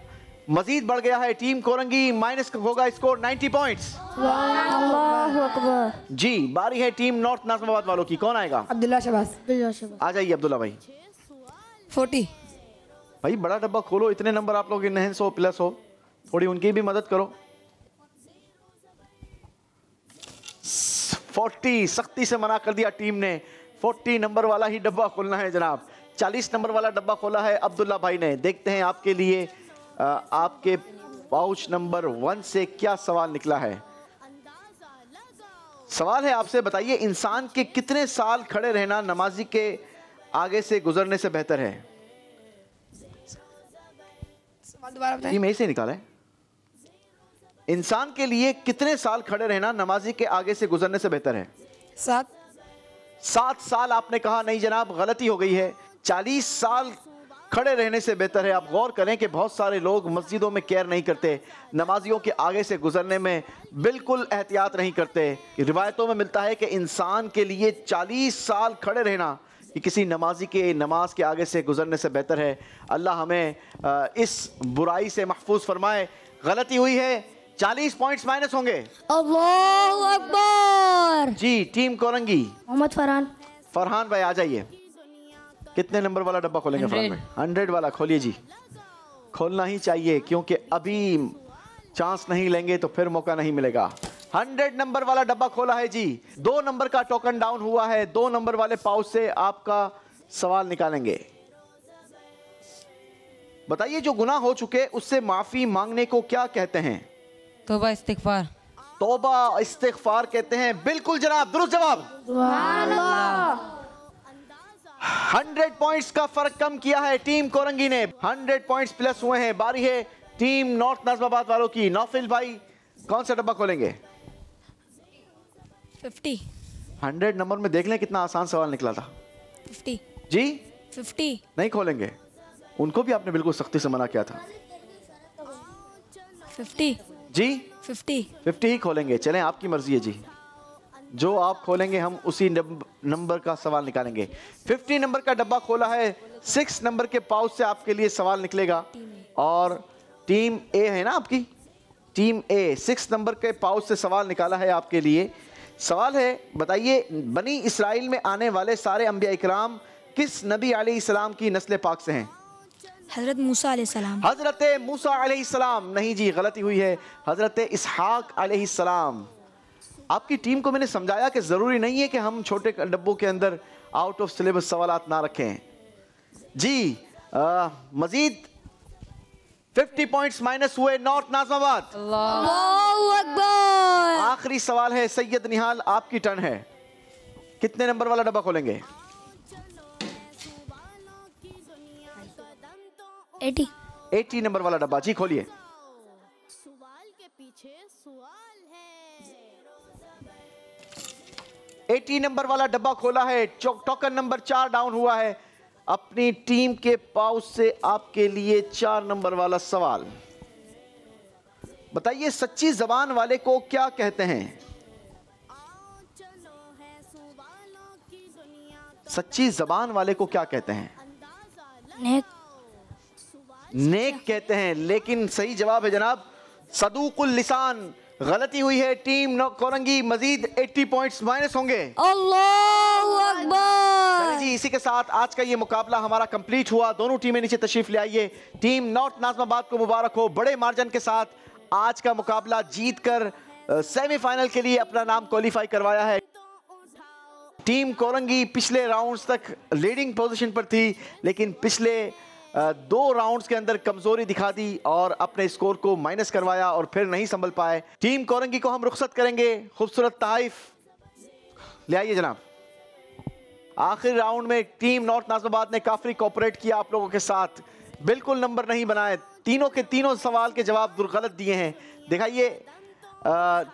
Speaker 2: मजीद बढ़ गया है। टीम कोरंगी माइनस होगा स्कोर 90 पॉइंट्स।
Speaker 3: अल्लाहु अकबर।
Speaker 2: जी, बारी है टीम नॉर्थ नाज़िमाबाद वालों की। कौन आएगा?
Speaker 7: अब्दुल्ला शहबाज।
Speaker 2: आ जाइए अब्दुल्ला भाई।
Speaker 7: 40।
Speaker 2: भाई बड़ा डब्बा खोलो, इतने नंबर आप लोग इनहेंस हो प्लस हो, थोड़ी उनकी भी मदद करो। 40 सख्ती से मना कर दिया टीम ने। 40 नंबर वाला ही डब्बा खोलना है जनाब। 40 नंबर वाला डब्बा खोला है अब्दुल्ला भाई ने। देखते हैं आपके लिए आपके पाउच नंबर 1 से क्या सवाल निकला है। सवाल है आपसे, बताइए इंसान के कितने साल खड़े रहना नमाजी के आगे से गुजरने से बेहतर है?
Speaker 7: दोबारा बताएं।
Speaker 2: ये मैं से निकाला है। इंसान के लिए कितने साल खड़े रहना नमाजी के आगे से गुजरने से बेहतर है?
Speaker 7: 7
Speaker 2: साल आपने कहा। नहीं जनाब, गलती हो गई है। 40 साल खड़े रहने से बेहतर है। आप गौर करें कि बहुत सारे लोग मस्जिदों में केयर नहीं करते, नमाजियों के आगे से गुजरने में बिल्कुल एहतियात नहीं करते। रिवायतों में मिलता है कि इंसान के लिए 40 साल खड़े रहना कि किसी नमाजी के नमाज के आगे से गुजरने से बेहतर है। अल्लाह हमें इस बुराई से महफूज फरमाए। गलती हुई है, 40 पॉइंट्स माइनस होंगे।
Speaker 3: अल्लाहु अकबर।
Speaker 2: जी, टीम कोरंगी
Speaker 3: मोहम्मद
Speaker 2: फरहान भाई आ जाइए। कितने नंबर वाला डब्बा खोलेंगे?
Speaker 6: 100।
Speaker 2: फरहान भाई 100 वाला खोलिए जी। खोलना ही चाहिए क्योंकि अभी चांस नहीं लेंगे तो फिर मौका नहीं मिलेगा। 100 नंबर वाला डब्बा खोला है जी। 2 नंबर का टोकन डाउन हुआ है। 2 नंबर वाले पाउच से आपका सवाल निकालेंगे। बताइए जो गुनाह हो चुके उससे माफी मांगने को क्या कहते हैं?
Speaker 6: तौबा इस्तिगफार।
Speaker 2: तौबा इस्तिगफार कहते हैं। बिल्कुल जनाब, दुरुस्त जवाब। 100 पॉइंट्स का फर्क कम किया है टीम कोरंगी ने। 100 पॉइंट्स प्लस हुए हैं। बारी है टीम नॉर्थ नाज़िमाबाद वालों की। नौफिल भाई कौन सा डब्बा खोलेंगे?
Speaker 7: 50।
Speaker 2: 100 नंबर में देख लें कितना आसान सवाल निकला था।
Speaker 7: 50।
Speaker 2: जी
Speaker 7: 50।
Speaker 2: नहीं खोलेंगे? उनको भी आपने बिल्कुल सख्ती से मना किया था।
Speaker 7: 50।
Speaker 2: जी
Speaker 7: 50।
Speaker 2: 50 ही खोलेंगे। चलें, आपकी मर्जी है जी। जो आप खोलेंगे हम उसी नंबर का सवाल निकालेंगे। 50 नंबर का डब्बा खोला है। 6 नंबर के पाउच से आपके लिए सवाल निकलेगा। और टीम ए है ना आपकी? टीम ए 6 नंबर के पाउच से सवाल निकाला है आपके लिए। सवाल है, बताइए बनी इसराइल में आने वाले सारे अंबिया इकराम किस नबी अलैहिस्सलाम की नस्ल पाक से हैं?
Speaker 7: हज़रत मूसा अलैहिस्सलाम।
Speaker 2: हजरत मूसा अलैहिस्सलाम। नहीं जी, गलती हुई है। हजरत इसहाक अलैहिस्सलाम। आपकी टीम को मैंने समझाया कि जरूरी नहीं है कि हम छोटे डब्बों के अंदर आउट ऑफ सिलेबस सवालात ना रखें जी। मजीद 50 पॉइंट्स माइनस हुए नॉर्थ नाज़िमाबाद।
Speaker 3: अल्लाहु अकबर।
Speaker 2: आखिरी सवाल है सैयद निहाल, आपकी टर्न है। कितने नंबर वाला डब्बा खोलेंगे? 80 नंबर वाला डब्बा जी खोलिए।
Speaker 1: सवाल के पीछे सवाल है।
Speaker 2: 80 नंबर वाला डब्बा खोला है। टोकन नंबर 4 डाउन हुआ है। अपनी टीम के पाउच से आपके लिए 4 नंबर वाला सवाल। बताइए सच्ची जबान वाले को क्या कहते हैं? सच्ची जबान वाले को क्या कहते हैं? नेक कहते हैं, लेकिन सही जवाब है जनाब सदूकुल लिसान। गलती हुई है टीम कोरंगी। मजीद 80 पॉइंट्स माइनस होंगे।
Speaker 3: अल्लाहु अकबर।
Speaker 2: चलिए जी, इसी के साथ आज का ये मुकाबला हमारा कंप्लीट हुआ। दोनों टीमें नीचे तशरीफ ले आइए। टीम नॉर्थ नाज़िमाबाद को मुबारक हो, बड़े मार्जिन के साथ आज का मुकाबला जीतकर सेमीफाइनल के लिए अपना नाम क्वालिफाई करवाया है। टीम कोरंगी पिछले राउंड्स तक लीडिंग पोजीशन पर थी, लेकिन पिछले 2 राउंड्स के अंदर कमजोरी दिखा दी और अपने स्कोर को माइनस करवाया और फिर नहीं संभल पाए। टीम कोरंगी को हम रुखसत करेंगे। खूबसूरत तहफ़ ले आइए जनाब। आखिरी राउंड में टीम नॉर्थ नाज़िमाबाद ने काफी कोऑपरेट किया आप लोगों के साथ, बिल्कुल नंबर नहीं बनाए। तीनों के तीनों सवाल के जवाब गलत दिए हैं। दिखाइए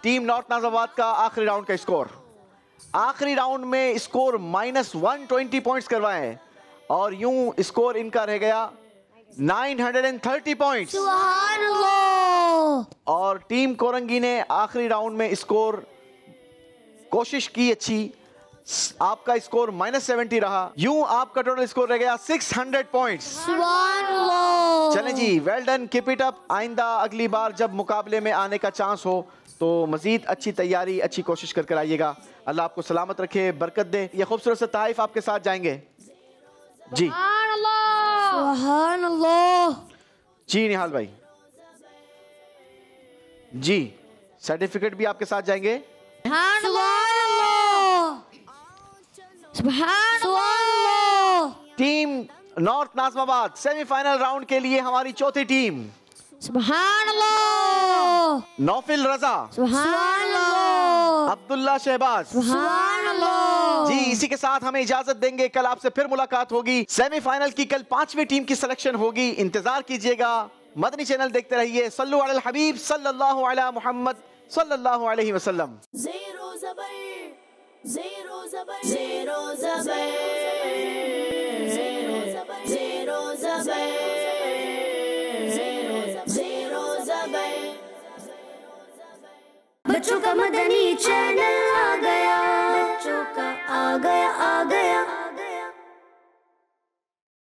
Speaker 2: टीम नॉर्थ नाज़िमाबाद का आखिरी राउंड का स्कोर। आखिरी राउंड में स्कोर -120 पॉइंट्स करवाए हैं और यूं स्कोर इनका रह गया 930 पॉइंट्स।
Speaker 3: सुभान अल्लाह।
Speaker 2: और टीम कोरंगी ने आखिरी राउंड में स्कोर कोशिश की अच्छी, आपका स्कोर -70 रहा। यूं आपका टोटल स्कोर रह गया 600 पॉइंट्स।
Speaker 3: सुभान अल्लाह।
Speaker 2: चलें जी, well done, keep it up. आइंदा अगली बार जब मुकाबले में आने का चांस हो तो मजीद अच्छी तैयारी, अच्छी कोशिश कर कर आइएगा। अल्लाह आपको सलामत रखे, बरकत दे। ये खूबसूरत से ताइफ आपके साथ जाएंगे जी।
Speaker 3: सुभान अल्लाह।
Speaker 2: जी निहाल भाई जी, सर्टिफिकेट भी आपके साथ जाएंगे। Team north Nazimabad semifinal round के लिए हमारी चौथी टीम। नौफिल रजा, अब्दुल्ला शहबाज, जी इसी के साथ हमें इजाजत देंगे। कल आपसे फिर मुलाकात होगी। सेमीफाइनल की कल 5वीं टीम की सिलेक्शन होगी, इंतजार कीजिएगा। मदनी चैनल देखते रहिए। सल्लु अलल हबीब सल्लल्लाहु अला मुहम्मद सल्लल्लाहु अलैहि वसल्लम।
Speaker 1: ज़ेरो ज़बर, ज़ेरो ज़बर, ज़ेरो ज़बर, ज़ेरो ज़बर, ज़ेरो ज़बर, ज़ेरो ज़बर। बच्चों का मदनी चैनल।